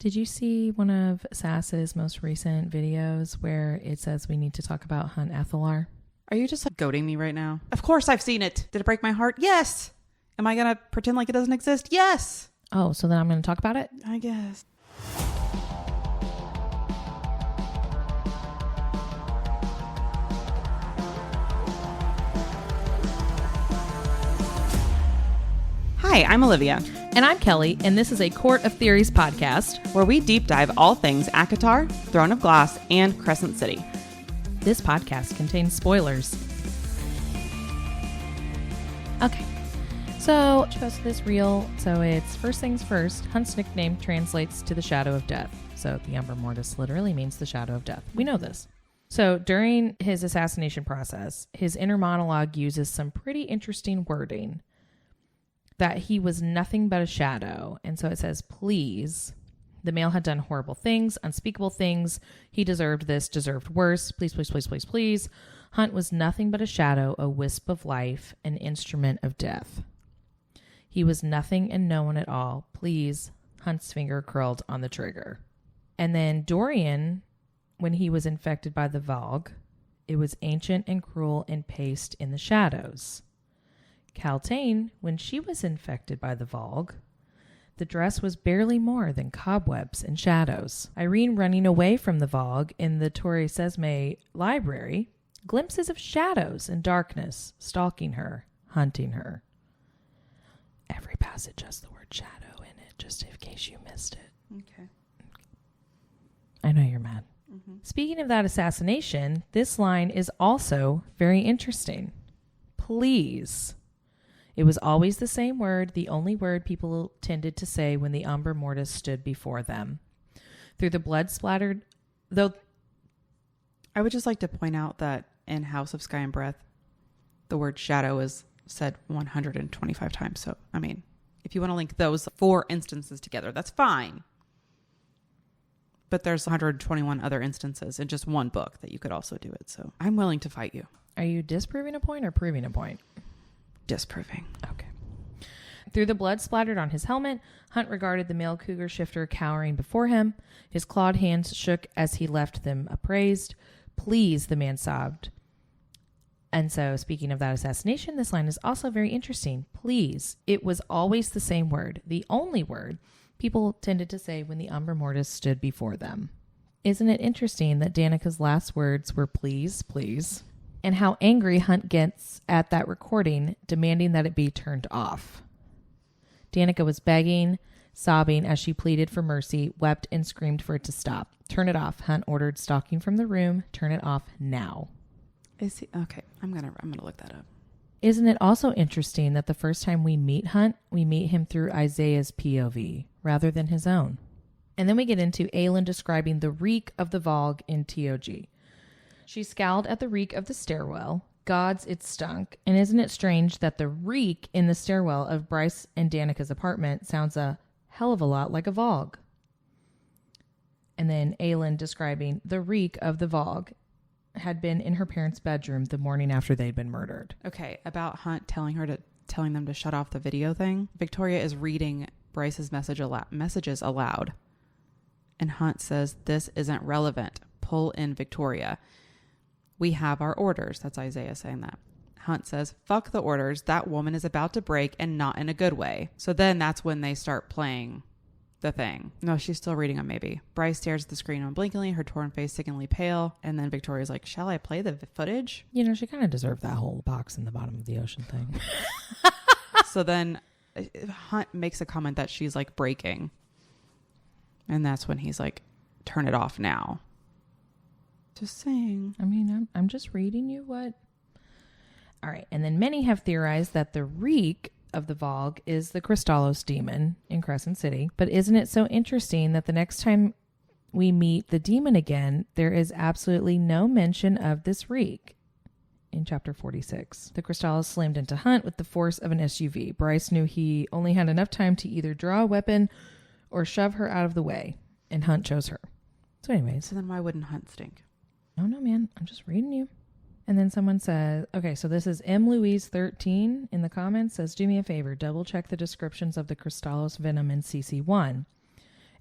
Did you see one of Sass's most recent videos where it says we need to talk about Hunt Athalar? Are you just like goading me right now? Of course I've seen it. Did it break my heart? Yes. Am I going to pretend like it doesn't exist? Yes. Oh, so then I'm going to talk about it? I guess. Hi, I'm Olivia. And I'm Kelly, and this is a Court of Theories podcast where we deep dive all things ACOTAR, Throne of Glass, and Crescent City. This podcast contains spoilers. Okay, so just this reel. So it's first things first. Hunt's nickname translates to the shadow of death. So the Umbra Mortis literally means the shadow of death. We know this. So during his assassination process, his inner monologue uses some pretty interesting wording. That he was nothing but a shadow. And so it says, please, the male had done horrible things, unspeakable things. He deserved this, deserved worse. Please, please, please, please, please. Hunt was nothing but a shadow, a wisp of life, an instrument of death. He was nothing and no one at all. Please, Hunt's finger curled on the trigger. And then Dorian, when he was infected by the Valg, it was ancient and cruel and paced in the shadows. Kaltain, when she was infected by the Valg, the dress was barely more than cobwebs and shadows. Irene running away from the Valg in the Torre Sesme library, glimpses of shadows and darkness stalking her, hunting her. Every passage has the word shadow in it, just in case you missed it. Okay. I know you're mad. Mm-hmm. Speaking of that assassination, this line is also very interesting. Please. It was always the same word, the only word people tended to say when the Umbra Mortis stood before them. Through the blood splattered, though... I would just like to point out that in House of Sky and Breath, the word shadow is said 125 times. So, I mean, if you want to link those 4 instances together, that's fine. But there's 121 other instances in just one book that you could also do it. So I'm willing to fight you. Are you disproving a point or proving a point? Disproving. Okay. Through the blood splattered on his helmet, Hunt regarded the male cougar shifter cowering before him. His clawed hands shook as he left them upraised. Please, the man sobbed. And so, speaking of that assassination, this line is also very interesting. Please. It was always the same word, the only word people tended to say when the Umbra Mortis stood before them. Isn't it interesting that Danica's last words were please, please? And how angry Hunt gets at that recording, demanding that it be turned off. Danica was begging, sobbing as she pleaded for mercy, wept and screamed for it to stop. Turn it off, Hunt ordered, stalking from the room. Turn it off now. Is he okay? I'm gonna look that up. Isn't it also interesting that the first time we meet Hunt, we meet him through Isaiah's POV rather than his own? And then we get into Aelin describing the reek of the Valg in TOG. She scowled at the reek of the stairwell. Gods, it stunk. And isn't it strange that the reek in the stairwell of Bryce and Danica's apartment sounds a hell of a lot like a Valg? And then Aelin describing the reek of the Valg had been in her parents' bedroom the morning after they'd been murdered. Okay, about Hunt telling them to shut off the video thing. Victoria is reading Bryce's messages aloud. And Hunt says, "This isn't relevant. Pull in Victoria. We have our orders." That's Isaiah saying that. Hunt says, "Fuck the orders. That woman is about to break and not in a good way." So then that's when they start playing the thing. No, she's still reading them maybe. Bryce stares at the screen unblinkingly, her torn face sickeningly pale. And then Victoria's like, "Shall I play the footage?" You know, she kind of deserved that whole box in the bottom of the ocean thing. So then Hunt makes a comment that she's like breaking. And that's when he's like, "Turn it off now." Just saying. I mean, I'm just reading you what. All right. And then many have theorized that the reek of the Valg is the Kristallos demon in Crescent City. But isn't it so interesting that the next time we meet the demon again, there is absolutely no mention of this reek in chapter 46. The Kristallos slammed into Hunt with the force of an SUV. Bryce knew he only had enough time to either draw a weapon or shove her out of the way. And Hunt chose her. So anyways. So then why wouldn't Hunt stink? Oh, no, man. I'm just reading you. And then someone says, okay, so this is M. Louise 13 in the comments says, "Do me a favor, double check the descriptions of the Kristallos venom in CC1.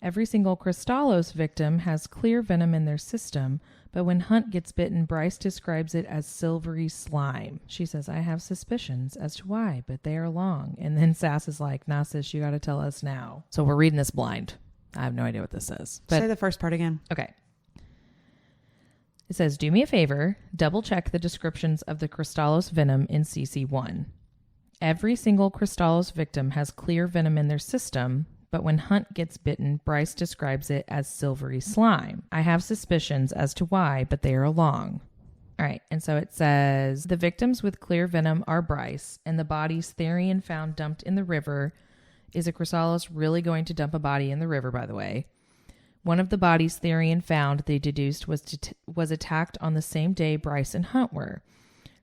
Every single Cristallos victim has clear venom in their system, but when Hunt gets bitten, Bryce describes it as silvery slime. She says, I have suspicions as to why, but they are long. And then Sass is like, nah, sis, you got to tell us now. So we're reading this blind. I have no idea what this says. But, say the first part again. Okay. It says, do me a favor, double check the descriptions of the Cristallos venom in CC1. Every single Cristallos victim has clear venom in their system, but when Hunt gets bitten, Bryce describes it as silvery slime. I have suspicions as to why, but they are long. All right, and so it says, the victims with clear venom are Bryce, and the bodies Therian found dumped in the river. Is a Cristallos really going to dump a body in the river, by the way? One of the bodies Therian found, they deduced, was attacked on the same day Bryce and Hunt were.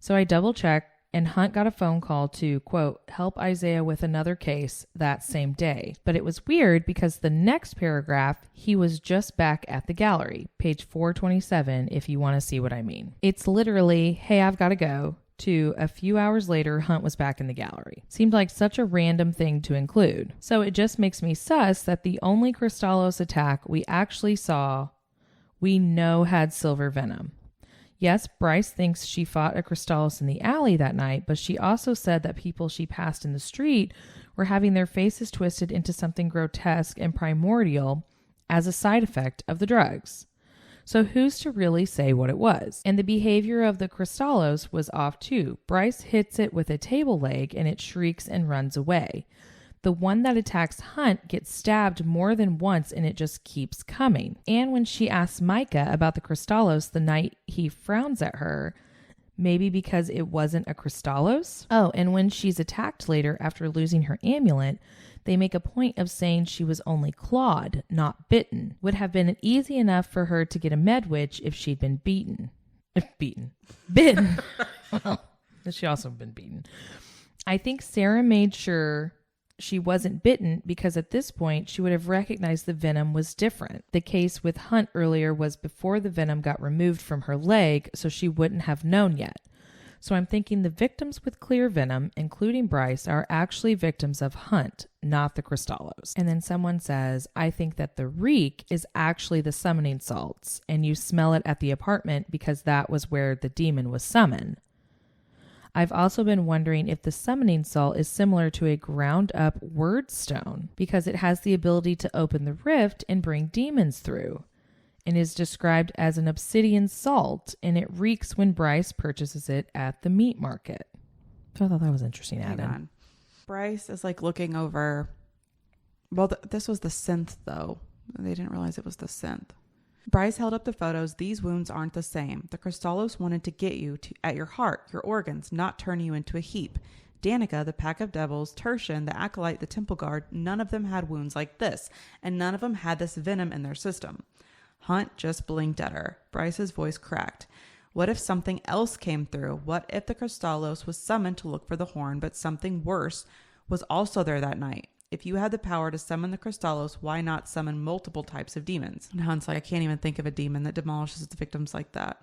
So I double-checked, and Hunt got a phone call to, quote, help Isaiah with another case that same day. But it was weird because the next paragraph, he was just back at the gallery. Page 427, if you want to see what I mean. It's literally, hey, I've got to go, to a few hours later, Hunt was back in the gallery. Seemed like such a random thing to include. So it just makes me sus that the only Cristallos attack we actually saw, we know had silver venom. Yes, Bryce thinks she fought a Cristallos in the alley that night, but she also said that people she passed in the street were having their faces twisted into something grotesque and primordial as a side effect of the drugs. So who's to really say what it was? And the behavior of the Cristallos was off too. Bryce hits it with a table leg and it shrieks and runs away. The one that attacks Hunt gets stabbed more than once and it just keeps coming. And when she asks Micah about the Cristallos the night he frowns at her, maybe because it wasn't a Cristallos. Oh, and when she's attacked later after losing her amulet, they make a point of saying she was only clawed, not bitten. Would have been easy enough for her to get a medwitch if she'd been bitten. Bitten. Well, she also been beaten. I think Sarah made sure she wasn't bitten because at this point she would have recognized the venom was different. The case with Hunt earlier was before the venom got removed from her leg, so she wouldn't have known yet. So I'm thinking the victims with clear venom, including Bryce, are actually victims of Hunt, not the Cristallos. And then someone says, I think that the reek is actually the summoning salts, and you smell it at the apartment because that was where the demon was summoned. I've also been wondering if the summoning salt is similar to a ground up word stone because it has the ability to open the rift and bring demons through, and is described as an obsidian salt, and it reeks when Bryce purchases it at the meat market. So I thought that was interesting, Adam. Bryce is like looking over. Well, this was the synth, though. They didn't realize it was the synth. Bryce held up the photos. These wounds aren't the same. The Cristallos wanted to get you at your heart, your organs, not turn you into a heap. Danica, the Pack of Devils, Tertian, the Acolyte, the Temple Guard, none of them had wounds like this, and none of them had this venom in their system. Hunt just blinked at her. Bryce's voice cracked. What if something else came through? What if the Cristallos was summoned to look for the horn, but something worse was also there that night? If you had the power to summon the Cristallos, why not summon multiple types of demons? And Hunt's like, I can't even think of a demon that demolishes the victims like that.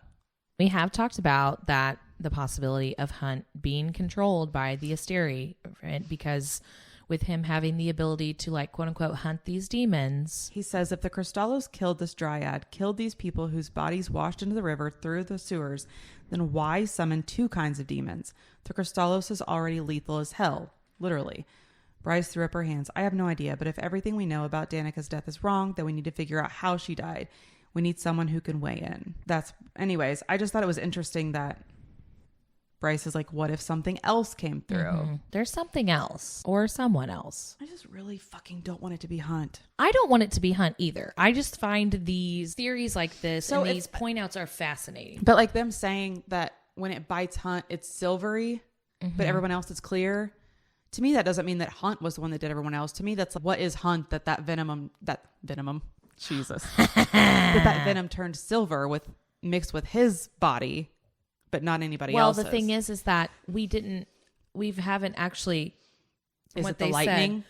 We have talked about that, the possibility of Hunt being controlled by the Asteri, right? Because with him having the ability to, like, quote unquote, hunt these demons. He says if the Cristallos killed this dryad, killed these people whose bodies washed into the river through the sewers, then why summon two kinds of demons? The Cristallos is already lethal as hell, literally. Bryce threw up her hands. I have no idea, but if everything we know about Danica's death is wrong, then we need to figure out how she died. We need someone who can weigh in. Anyways, I just thought it was interesting that Bryce is like, what if something else came through? Mm-hmm. There's something else or someone else. I just really fucking don't want it to be Hunt. I don't want it to be Hunt either. I just find these theories like this and these point outs are fascinating. But like them saying that when it bites Hunt, it's silvery, but everyone else is clear. To me, that doesn't mean that Hunt was the one that did everyone else. To me, that's like, what is Hunt that venom, Jesus, that venom turned silver mixed with his body, but not anybody else's. Well, the thing is that we haven't actually. Is it the lightning?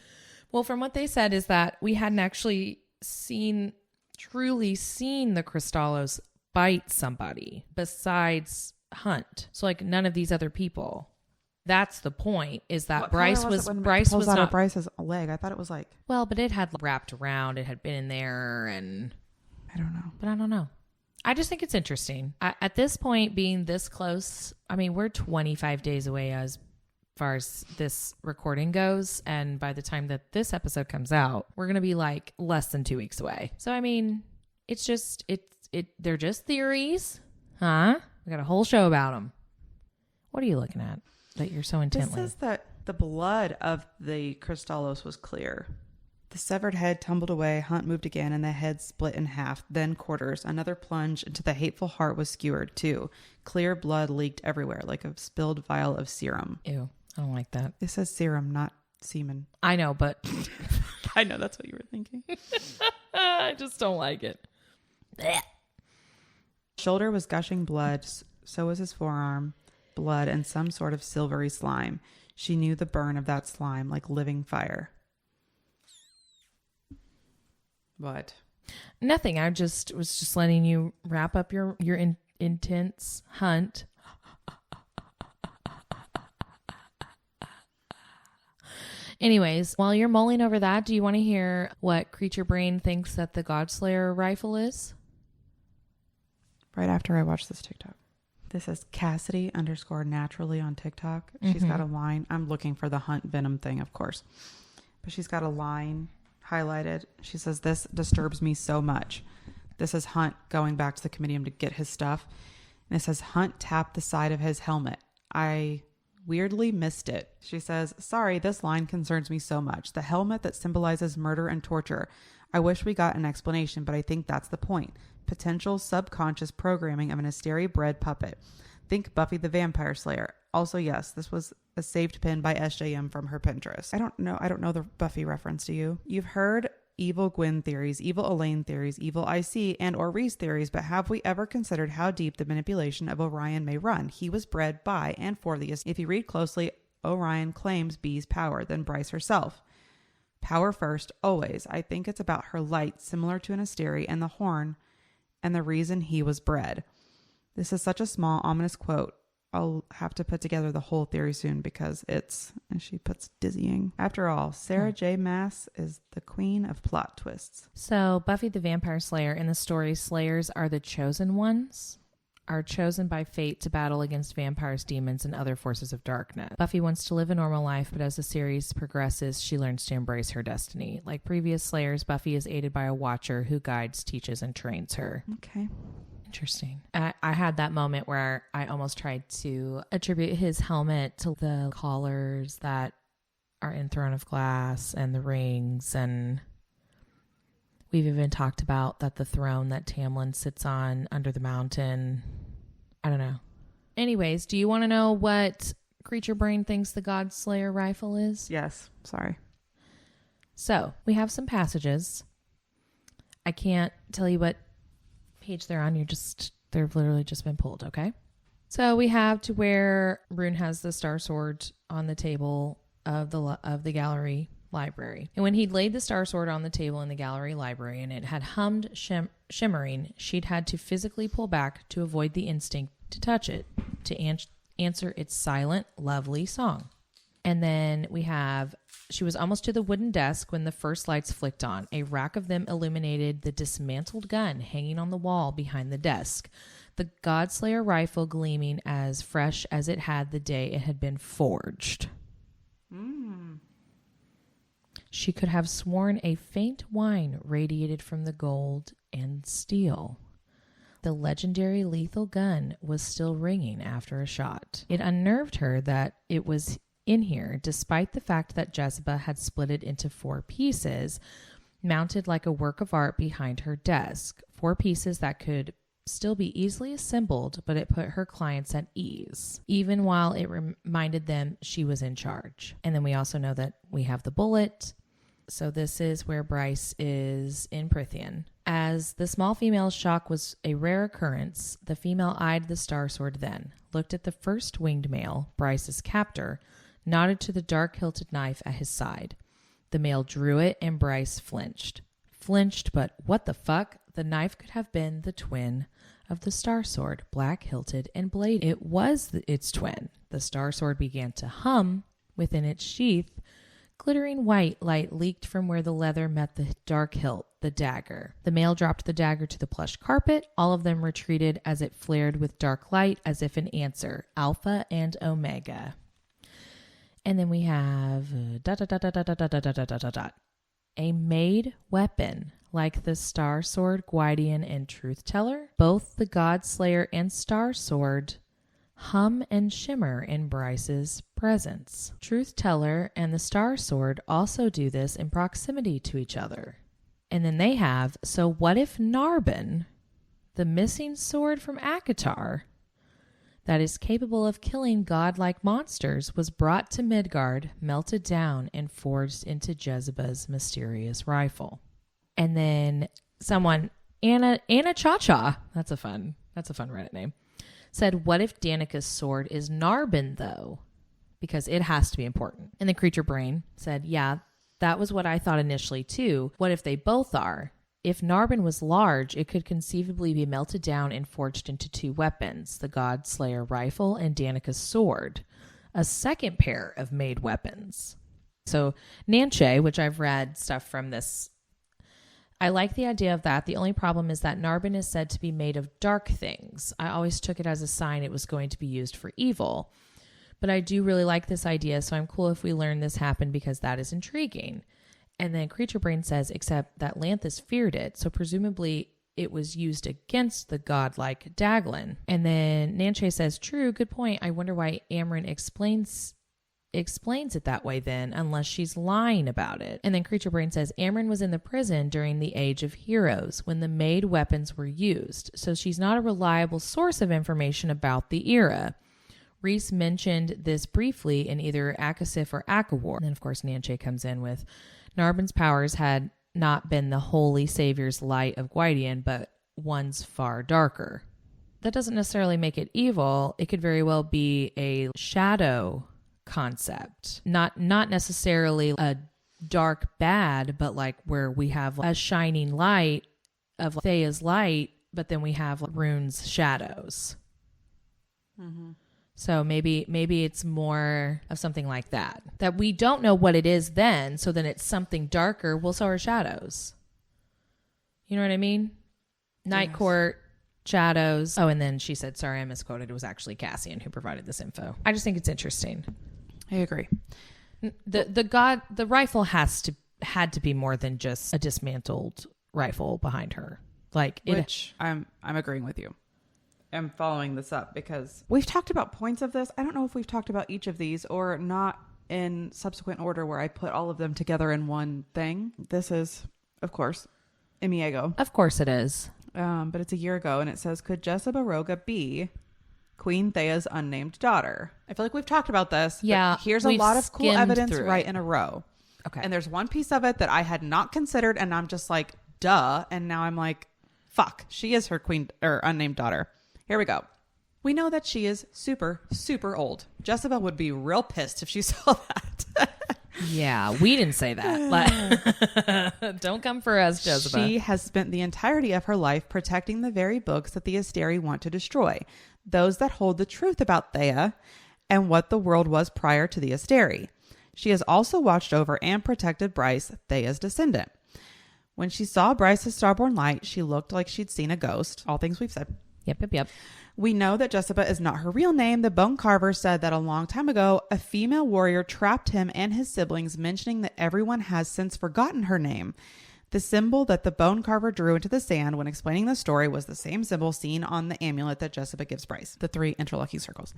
Well, from what they said is that we hadn't actually truly seen the Cristallos bite somebody besides Hunt. So like none of these other people That's the point, is that What Bryce color was it when it Bryce pulls was out not of Bryce's leg? I thought it was like, well, but it had wrapped around. It had been in there, and I don't know. but I don't know. I just think it's interesting. At this point, being this close, I mean, we're 25 days away as far as this recording goes, and by the time that this episode comes out, we're gonna be like less than 2 weeks away. So I mean, it's just they're just theories, huh? We got a whole show about them. What are you looking at that you're so intently? This says that the blood of the Crystallos was clear. The severed head tumbled away. Hunt moved again, and the head split in half, then quarters. Another plunge into the hateful heart was skewered, too. Clear blood leaked everywhere, like a spilled vial of serum. Ew, I don't like that. It says serum, not semen. I know, but I know that's what you were thinking. I just don't like it. Shoulder was gushing blood, so was his forearm. Blood and some sort of silvery slime. She knew the burn of that slime like living fire. What? Nothing. I was just letting you wrap up your intense hunt. Anyways, while you're mulling over that, do you want to hear what Creature Brain thinks that the Godslayer rifle is? Right after I watched this TikTok. This is Cassidy_naturally on TikTok. She's got a line. I'm looking for the Hunt Venom thing, of course. But she's got a line highlighted. She says, "This disturbs me so much." This is Hunt going back to the comedium to get his stuff. And it says, "Hunt tapped the side of his helmet. I weirdly missed it." She says, "Sorry, this line concerns me so much. The helmet that symbolizes murder and torture. I wish we got an explanation, but I think that's the point. Potential subconscious programming of an Asteri-bred puppet. Think Buffy the Vampire Slayer. Also, yes, this was a saved pin by SJM from her Pinterest." I don't know the Buffy reference. Do you? You've heard evil Gwen theories, evil Elaine theories, evil IC and or Reese theories, but have we ever considered how deep the manipulation of Orion may run? He was bred by and for the... If you read closely, Orion claims Bee's power, then Bryce herself. Power first, always. I think it's about her light, similar to an Asteri, and the horn, and the reason he was bred. This is such a small, ominous quote. I'll have to put together the whole theory soon because it's, and she puts, dizzying. After all, Sarah J. Maas is the queen of plot twists. So Buffy the Vampire Slayer, in the story, Slayers are the chosen ones, are chosen by fate to battle against vampires, demons, and other forces of darkness. Buffy wants to live a normal life, but as the series progresses, she learns to embrace her destiny. Like previous Slayers, Buffy is aided by a watcher who guides, teaches, and trains her. Okay. Interesting. I had that moment where I almost tried to attribute his helmet to the collars that are in Throne of Glass and the rings, and we've even talked about that the throne that Tamlin sits on under the mountain. I don't know. Anyways, do you want to know what Creature Brain thinks the Godslayer rifle is? Yes. Sorry. So we have some passages. I can't tell you what page they're on. They've literally just been pulled. Okay. So we have to where Rune has the Star Sword on the table of the gallery library. And when he'd laid the Star Sword on the table in the gallery library and it had hummed shimmering, she'd had to physically pull back to avoid the instinct to touch it, to answer its silent, lovely song. And then we have, she was almost to the wooden desk when the first lights flicked on. A rack of them illuminated the dismantled gun hanging on the wall behind the desk. The Godslayer rifle gleaming as fresh as it had the day it had been forged. She could have sworn a faint whine radiated from the gold and steel. The legendary lethal gun was still ringing after a shot. It unnerved her that it was in here, despite the fact that Jezebel had split it into 4 pieces, mounted like a work of art behind her desk. 4 pieces that could still be easily assembled, but it put her clients at ease, even while it reminded them she was in charge. And then we also know that we have the bullet. So this is where Bryce is in Prythian. As the small female's shock was a rare occurrence, the female eyed the Star Sword then, looked at the first winged male, Bryce's captor, nodded to the dark-hilted knife at his side. The male drew it and Bryce flinched. But what the fuck? The knife could have been the twin of the Star Sword, black-hilted and bladed. It was its twin. The star sword began to hum within its sheath. Glittering white light leaked from where the leather met the dark hilt, the dagger. The male dropped the dagger to the plush carpet. All of them retreated as it flared with dark light, as if in answer. Alpha and Omega. And then we have a made weapon like the Star Sword, Gwydion, and Truth Teller. Both the God Slayer and Star Sword hum and shimmer in Bryce's presence. Truth Teller and the Star Sword also do this in proximity to each other. And then they have, so what if Narbin, the missing sword from Akatar, that is capable of killing godlike monsters, was brought to Midgard, melted down, and forged into Jezebel's mysterious rifle. And then someone, Anna Cha-Cha, that's a fun Reddit name, said, what if Danica's sword is Narbin, though? Because it has to be important. And the creature brain said, yeah, that was what I thought initially, too. What if they both are? If Narbin was large, it could conceivably be melted down and forged into two weapons, the God Slayer rifle and Danica's sword, a second pair of made weapons. So Nanche, which I've read stuff from this, I like the idea of that. The only problem is that Narbin is said to be made of dark things. I always took it as a sign it was going to be used for evil. But I do really like this idea, so I'm cool if we learn this happened because that is intriguing. And then Creature Brain says, except that Lanthus feared it, so presumably it was used against the godlike Daglin. And then Nanche says, true, good point. I wonder why Amryn explains it that way then, unless she's lying about it. And then Creature Brain says, Amryn was in the prison during the Age of Heroes, when the made weapons were used, so she's not a reliable source of information about the era. Reese mentioned this briefly in either Akasif or Akawar. And then, of course, Nanche comes in with, Narbin's powers had not been the holy savior's light of Gwydion, but one's far darker. That doesn't necessarily make it evil. It could very well be a shadow concept. Not necessarily a dark bad, but like where we have a shining light of Thea's light, but then we have Rune's shadows. Mm-hmm. So maybe it's more of something like that we don't know what it is then. So then it's something darker. Well, so are shadows. You know what I mean? Night Court, shadows. Oh, and then she said, sorry, I misquoted. It was actually Cassian who provided this info. I just think it's interesting. I agree. The rifle had to be more than just a dismantled rifle behind her. Which I'm agreeing with you. I'm following this up because we've talked about points of this. I don't know if we've talked about each of these or not in subsequent order where I put all of them together in one thing. This is, of course, Imiego. Of course it is. But it's a year ago, and it says, could Jessica Roga be Queen Thea's unnamed daughter? I feel like we've talked about this. Yeah. Here's a lot of cool evidence right it. In a row. Okay. And there's one piece of it that I had not considered, and I'm just like, duh. And now I'm like, fuck, she is her queen or unnamed daughter. Here we go. We know that she is super, super old. Jessica would be real pissed if she saw that. Yeah, we didn't say that. Don't come for us, Jessica. She has spent the entirety of her life protecting the very books that the Asteri want to destroy, those that hold the truth about Thea and what the world was prior to the Asteri. She has also watched over and protected Bryce, Thea's descendant. When she saw Bryce's starborn light, she looked like she'd seen a ghost. All things we've said. Yep. We know that Jessica is not her real name. The Bone Carver said that a long time ago, a female warrior trapped him and his siblings, mentioning that everyone has since forgotten her name. The symbol that the Bone Carver drew into the sand when explaining the story was the same symbol seen on the amulet that Jessica gives Bryce, the 3 interlocking circles.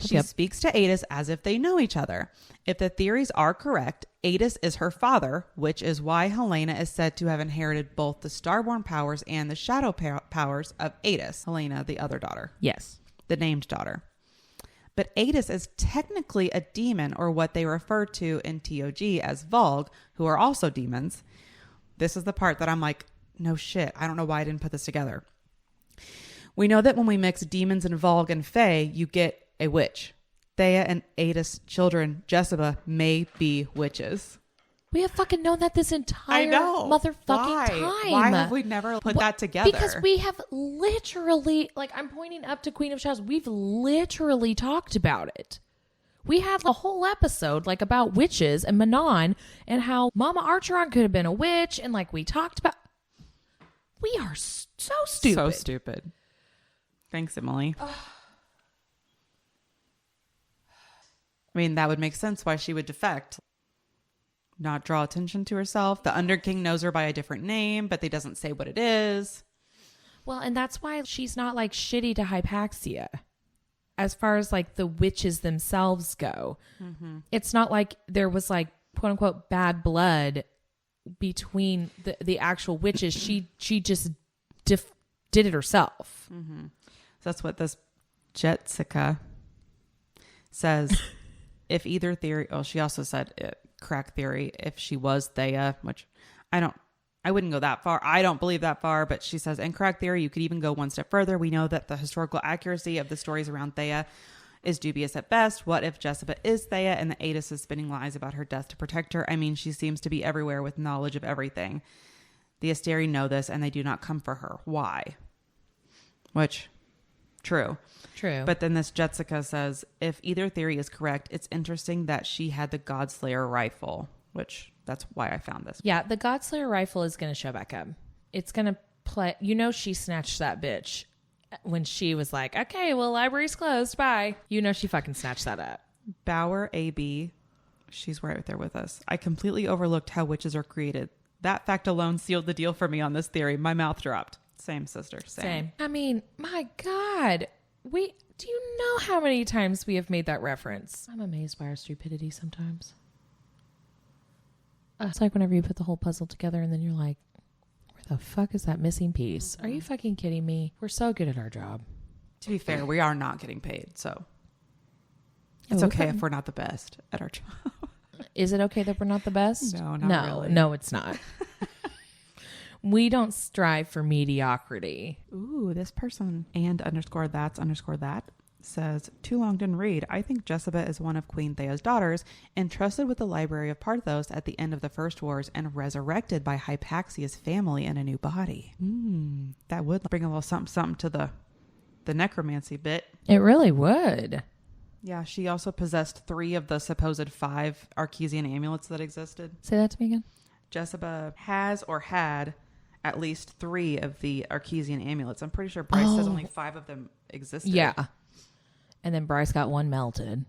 She speaks to Adis as if they know each other. If the theories are correct, Adis is her father, which is why Helena is said to have inherited both the starborn powers and the shadow powers of Adis. Helena, the other daughter. Yes. The named daughter. But Adis is technically a demon, or what they refer to in TOG as Volg, who are also demons. This is the part that I'm like, no shit. I don't know why I didn't put this together. We know that when we mix demons and Volg and Fae, you get a witch. Thea and Adis' children, Jessica, may be witches. We have fucking known that this entire motherfucking time. Why have we never put that together? Because we have literally, like, I'm pointing up to Queen of Shadows. We've literally talked about it. We have a whole episode, like, about witches and Manon and how Mama Archeron could have been a witch. And, like, we talked about... We are so stupid. So stupid. Thanks, Emily. I mean, that would make sense why she would defect. Not draw attention to herself. The Underking knows her by a different name, but they doesn't say what it is. Well, and that's why she's not, like, shitty to Hypaxia. As far as, like, the witches themselves go. Mm-hmm. It's not like there was, like, quote unquote bad blood between the actual witches. She just did it herself. Mm-hmm. So that's what this Jessica says. If either theory, she also said it. Crack theory, if she was Thea, which I wouldn't go that far. I don't believe that far, but she says in crack theory, you could even go one step further. We know that the historical accuracy of the stories around Thea is dubious at best. What if Jessica is Thea and the Aedis is spinning lies about her death to protect her? I mean, she seems to be everywhere with knowledge of everything. The Asteri know this and they do not come for her. Why? Which, true. But then this Jessica says, if either theory is correct, it's interesting that she had the Godslayer rifle, which that's why I found this. Yeah, the Godslayer rifle is going to show back up. It's going to play. You know, she snatched that bitch when she was like, okay, well, library's closed. Bye. You know, she fucking snatched that up. Bauer AB, she's right there with us. I completely overlooked how witches are created. That fact alone sealed the deal for me on this theory. My mouth dropped. Same, sister. Same. I mean, my God. Do you know how many times we have made that reference? I'm amazed by our stupidity sometimes. It's like whenever you put the whole puzzle together and then you're like, where the fuck is that missing piece? Are you fucking kidding me? We're so good at our job. To be fair, we are not getting paid, so it's okay if we're not the best at our job. Is it okay that we're not the best? No, not really. No, it's not. We don't strive for mediocrity. Ooh, this person and _that says, too long didn't read. I think Jessica is one of Queen Thea's daughters, entrusted with the library of Parthos at the end of the First Wars and resurrected by Hypaxia's family in a new body. That would bring a little something to the necromancy bit. It really would. Yeah, she also possessed 3 of the supposed 5 Archesian amulets that existed. Say that to me again. Jessica has or had at least 3 of the Archesian amulets. I'm pretty sure Bryce says only 5 of them existed. Yeah. And then Bryce got one melted.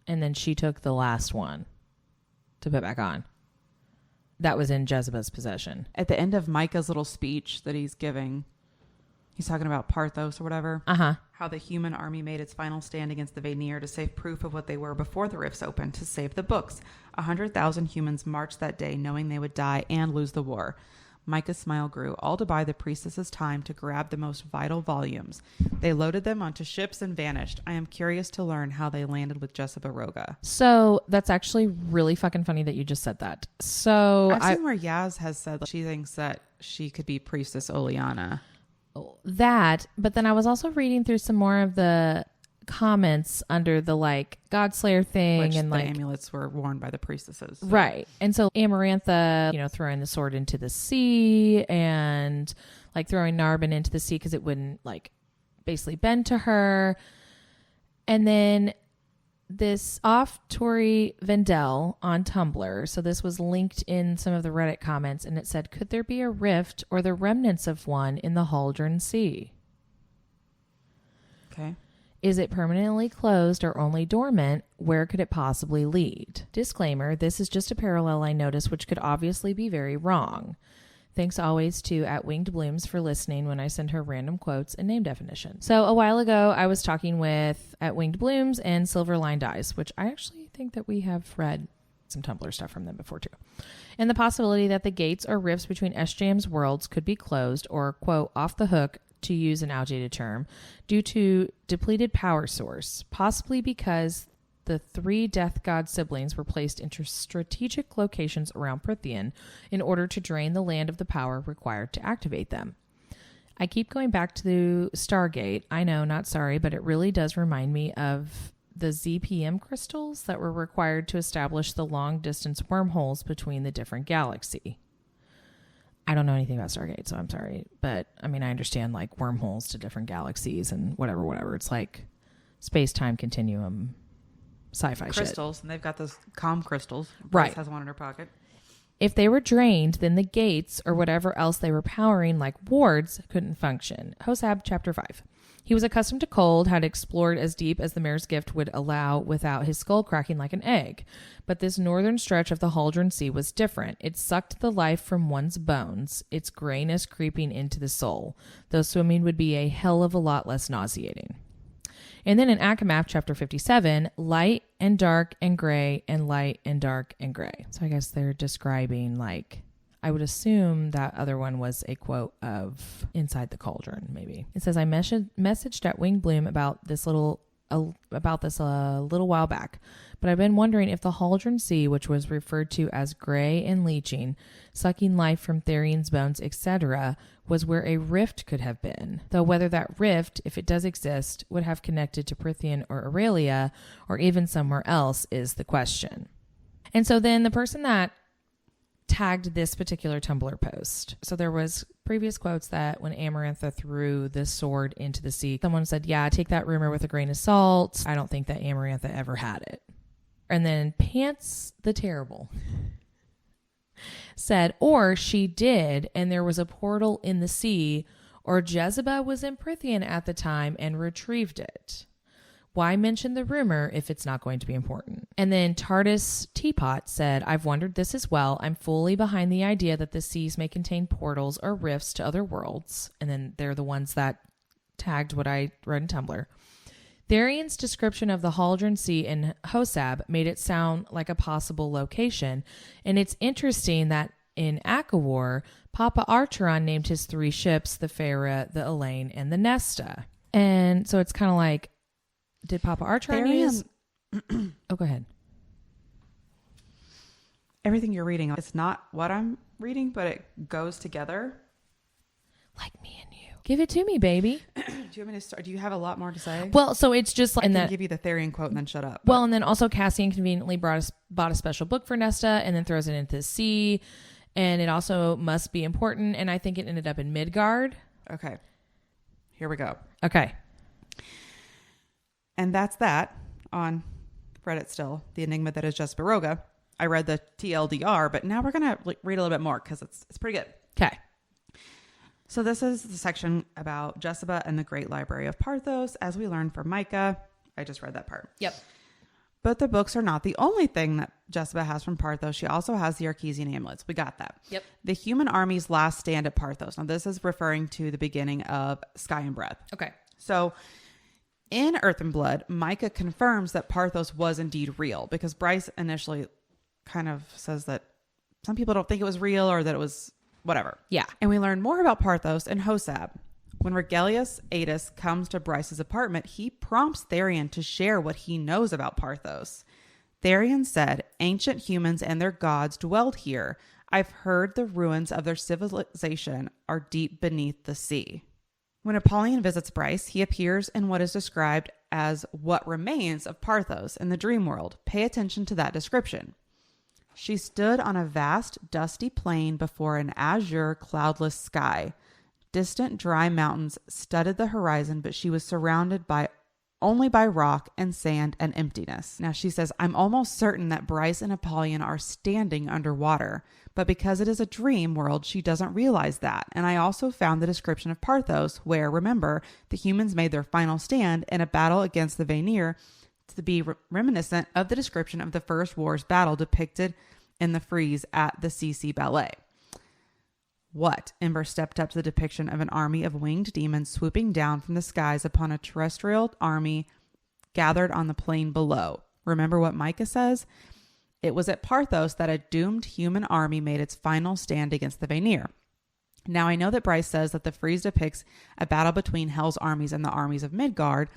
And then she took the last one to put back on. That was in Jezebel's possession. At the end of Micah's little speech that he's giving, he's talking about Parthos or whatever. How the human army made its final stand against the Vanir to save proof of what they were before the rifts opened, to save the books. 100,000 humans marched that day knowing they would die and lose the war. Micah's smile grew, all to buy the priestess's time to grab the most vital volumes. They loaded them onto ships and vanished. I am curious to learn how they landed with Jessica Roga. So that's actually really fucking funny that you just said that. So I've seen where Yaz has said that she thinks that she could be Priestess Oleana. That, but then I was also reading through some more of the comments under the like Godslayer thing, which and the like amulets were worn by the priestesses, so. Right? And so Amarantha, throwing the sword into the sea and like throwing Narbon into the sea because it wouldn't like basically bend to her, and then this off Tori Vendel on Tumblr. So this was linked in some of the Reddit comments, and it said, could there be a rift or the remnants of one in the Haldron Sea? Okay. Is it permanently closed or only dormant? Where could it possibly lead? Disclaimer, this is just a parallel I noticed, which could obviously be very wrong. Thanks always to @WingedBlooms for listening when I send her random quotes and name definitions. So a while ago, I was talking with @WingedBlooms and Silverlined Eyes, which I actually think that we have read some Tumblr stuff from them before too. And the possibility that the gates or rifts between SJM's worlds could be closed or, quote, off the hook, to use an outdated term, due to depleted power source, possibly because the 3 Death God siblings were placed into strategic locations around Prythian in order to drain the land of the power required to activate them. I keep going back to Stargate. I know, not sorry, but it really does remind me of the ZPM crystals that were required to establish the long-distance wormholes between the different galaxy. I don't know anything about Stargate, so I'm sorry. But, I mean, I understand, like, wormholes to different galaxies and whatever. It's like space-time continuum sci-fi crystals, shit. And they've got those calm crystals. Right. Bryce has one in her pocket. If they were drained, then the gates or whatever else they were powering, like wards, couldn't function. Hosab, Chapter 5. He was accustomed to cold, had explored as deep as the mare's gift would allow without his skull cracking like an egg. But this northern stretch of the Haldron Sea was different. It sucked the life from one's bones, its grayness creeping into the soul, though swimming would be a hell of a lot less nauseating. And then in Akamath, Chapter 57, light and dark and gray and light and dark and gray. So I guess they're describing, like, I would assume that other one was a quote of Inside the Cauldron, maybe. It says, I messaged at Wing Bloom about this a little while back, but I've been wondering if the Haldron Sea, which was referred to as gray and leeching, sucking life from Therian's bones, etc., was where a rift could have been. Though whether that rift, if it does exist, would have connected to Prythian or Aurelia, or even somewhere else, is the question. And so then the person that tagged this particular Tumblr post. So there was previous quotes that when Amarantha threw this sword into the sea, someone said, yeah, take that rumor with a grain of salt. I don't think that Amarantha ever had it. And then Pants the Terrible said, or she did, and there was a portal in the sea, or Jezebel was in Prythian at the time and retrieved it. Why mention the rumor if it's not going to be important? And then TARDIS Teapot said, I've wondered this as well. I'm fully behind the idea that the seas may contain portals or rifts to other worlds. And then they're the ones that tagged what I wrote in Tumblr. Therian's description of the Haldron Sea in Hosab made it sound like a possible location. And it's interesting that in Akawar, Papa Archeron named his 3 ships the Farah, the Elaine, and the Nesta. And so it's kind of like, did Papa Archeron use? Oh, go ahead. Everything you're reading, it's not what I'm reading, but it goes together. Like me and you. Give it to me, baby. Do you want me to start? Do you have a lot more to say? Well, so it's just like... I can give you the Therian quote and then shut up. Well, and then also Cassian conveniently bought a special book for Nesta and then throws it into the sea. And it also must be important. And I think it ended up in Midgard. Okay. Here we go. Okay. And that's that on Reddit still, the enigma that is just Baroga. I read the TLDR, but now we're going to read a little bit more because it's pretty good. Okay. So this is the section about Jezebel and the Great Library of Parthos, as we learned from Micah. I just read that part. Yep. But the books are not the only thing that Jezebel has from Parthos. She also has the Archesian amulets. We got that. Yep. The human army's last stand at Parthos. Now, this is referring to the beginning of Sky and Breath. Okay. So in Earth and Blood, Micah confirms that Parthos was indeed real, because Bryce initially kind of says that some people don't think it was real or that it was whatever. Yeah. And we learn more about Parthos in Hosab. When Regelius Adis comes to Bryce's apartment, he prompts Therian to share what he knows about Parthos. Therian said, ancient humans and their gods dwelled here. I've heard the ruins of their civilization are deep beneath the sea. When Apollyon visits Bryce, he appears in what is described as what remains of Parthos in the dream world. Pay attention to that description. She stood on a vast, dusty plain before an azure, cloudless sky. Distant, dry mountains studded the horizon, but she was surrounded only by rock and sand and emptiness. Now she says, I'm almost certain that Bryce and Apollyon are standing underwater, but because it is a dream world, she doesn't realize that. And I also found the description of Parthos, where, remember, the humans made their final stand in a battle against the Vanir, to be reminiscent of the description of the First War's battle depicted in the frieze at the CC Ballet. What? Ember stepped up to the depiction of an army of winged demons swooping down from the skies upon a terrestrial army gathered on the plain below. Remember what Micah says? It was at Parthos that a doomed human army made its final stand against the Vanir. Now, I know that Bryce says that the frieze depicts a battle between Hell's armies and the armies of Midgard.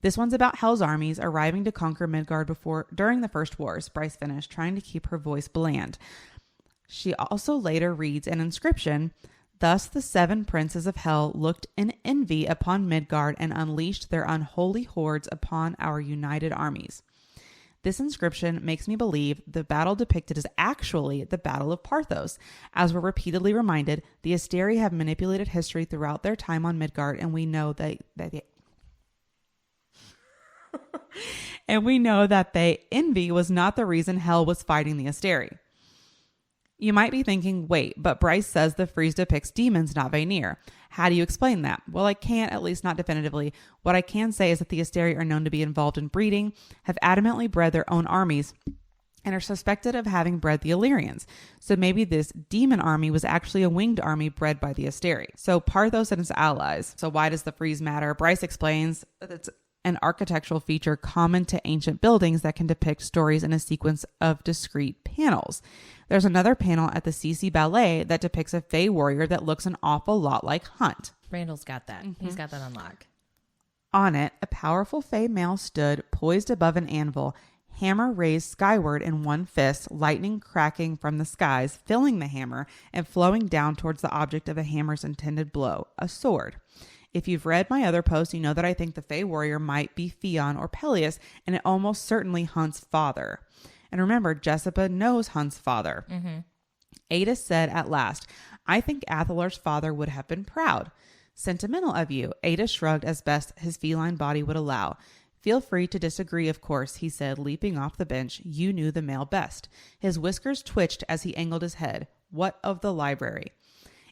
This one's about Hell's armies arriving to conquer Midgard during the First Wars. Bryce finished, trying to keep her voice bland. She also later reads an inscription Thus the 7 princes of hell looked in envy upon Midgard and unleashed their unholy hordes upon our united armies. This inscription makes me believe the battle depicted is actually the Battle of Parthos. As we're repeatedly reminded, the Asteri have manipulated history throughout their time on Midgard, and we know that they envy was not the reason Hel was fighting the Asteri. You might be thinking, wait, but Bryce says the frieze depicts demons, not Vanir. How do you explain that? Well, I can't, at least not definitively. What I can say is that the Asteri are known to be involved in breeding, have adamantly bred their own armies, and are suspected of having bred the Illyrians. So maybe this demon army was actually a winged army bred by the Asteri. So Parthos and its allies. So why does the frieze matter? Bryce explains that it's an architectural feature common to ancient buildings that can depict stories in a sequence of discrete panels. There's another panel at the CC Ballet that depicts a Fey warrior that looks an awful lot like Hunt. Randall's got that. Mm-hmm. He's got that on lock. On it, a powerful Fey male stood poised above an anvil, hammer raised skyward in one fist, lightning cracking from the skies, filling the hammer and flowing down towards the object of the hammer's intended blow, a sword. If you've read my other posts, you know that I think the Fey warrior might be Fionn or Peleus, and it almost certainly Hunt's father. And remember, Jessica knows Hunt's father. Mm-hmm. Adis said at last, I think Athalar's father would have been proud. Sentimental of you. Adis shrugged as best his feline body would allow. Feel free to disagree, of course, he said, leaping off the bench. You knew the male best. His whiskers twitched as he angled his head. What of the library?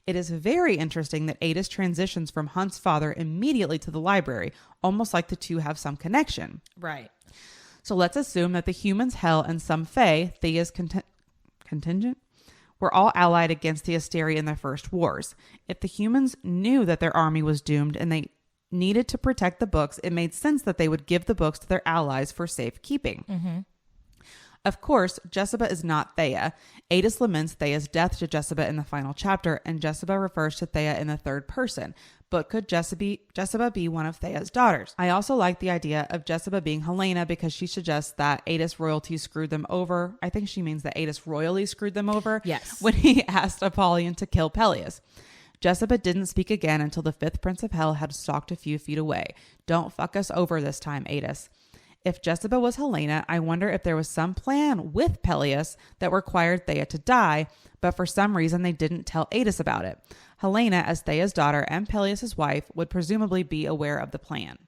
It is very interesting that Adis transitions from Hunt's father immediately to the library, almost like the two have some connection. Right. So let's assume that the humans, Hel, and some Fae, Thea's contingent, were all allied against the Asteri in their first wars. If the humans knew that their army was doomed and they needed to protect the books, it made sense that they would give the books to their allies for safekeeping. Mm-hmm. Of course, Jessica is not Thea. Adis laments Thea's death to Jessica in the final chapter, and Jessica refers to Thea in the third person. But could Jessica be one of Thea's daughters? I also like the idea of Jessica being Helena because she suggests that Adis royalty screwed them over. I think she means that Adis royally screwed them over. Yes. When he asked Apollyon to kill Peleus. Jessica didn't speak again until the 5th Prince of Hell had stalked a few feet away. Don't fuck us over this time, Adis. If Jessica was Helena, I wonder if there was some plan with Peleus that required Thea to die, but for some reason they didn't tell Adis about it. Helena, as Thea's daughter and Peleus' wife, would presumably be aware of the plan.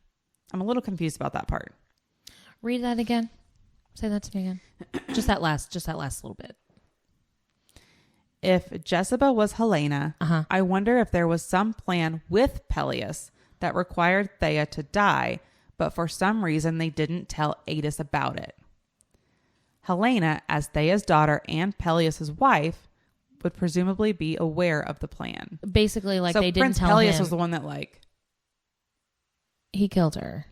I'm a little confused about that part. Read that again. Say that to me again. just that last little bit. If Jessica was Helena, I wonder if there was some plan with Peleus that required Thea to die, but for some reason they didn't tell Adis about it. Helena, as Thea's daughter and Peleus' wife, would presumably be aware of the plan. Basically, like, so they didn't Prince tell Peleus him. was the one that, like... He killed her,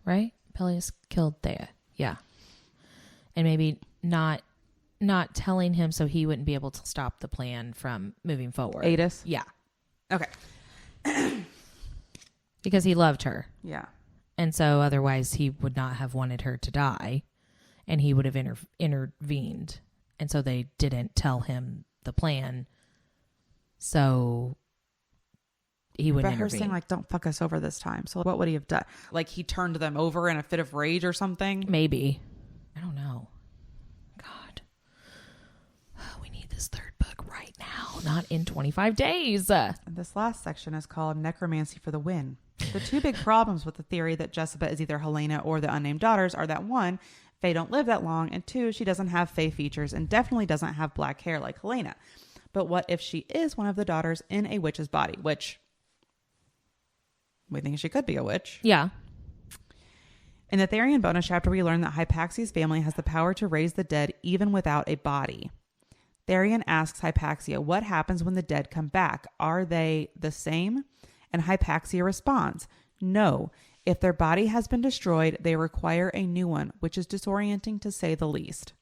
right? Peleus killed Thea. Yeah. And maybe not telling him so he wouldn't be able to stop the plan from moving forward. Adis? Yeah. Okay. Because he loved her. Yeah. And so otherwise he would not have wanted her to die, and he would have intervened. And so they didn't tell him the plan, so he wouldn't intervene. Her saying, like, don't fuck us over this time. So what would he have done? Like, he turned them over in a fit of rage or something? Maybe. I don't know. God. We need this third book right now, not in 25 days. This last section is called Necromancy for the Win. The two big problems with the theory that Jessica is either Helena or the unnamed daughters are that, one, Faye don't live that long, and two, she doesn't have Faye features and definitely doesn't have black hair like Helena. But what if she is one of the daughters in a witch's body, which we think she could be a witch. Yeah. In the Therian bonus chapter, we learn that Hypaxia's family has the power to raise the dead even without a body. Therian asks Hypaxia, what happens when the dead come back? Are they the same? And Hypaxia responds, no. If their body has been destroyed, they require a new one, which is disorienting to say the least.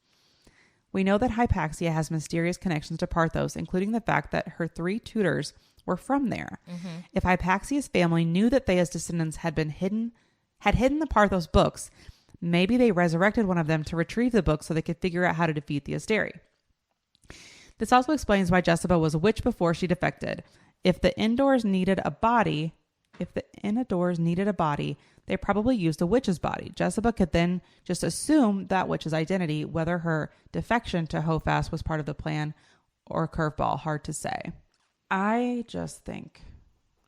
We know that Hypaxia has mysterious connections to Parthos, including the fact that her 3 tutors were from there. Mm-hmm. If Hypaxia's family knew that Thea's descendants had hidden the Parthos books, maybe they resurrected one of them to retrieve the books so they could figure out how to defeat the Asteri. This also explains why Jessica was a witch before she defected. If the indoors needed a body, they probably used a witch's body. Jessica could then just assume that witch's identity, whether her defection to Hofast was part of the plan or a curveball. Hard to say. I just think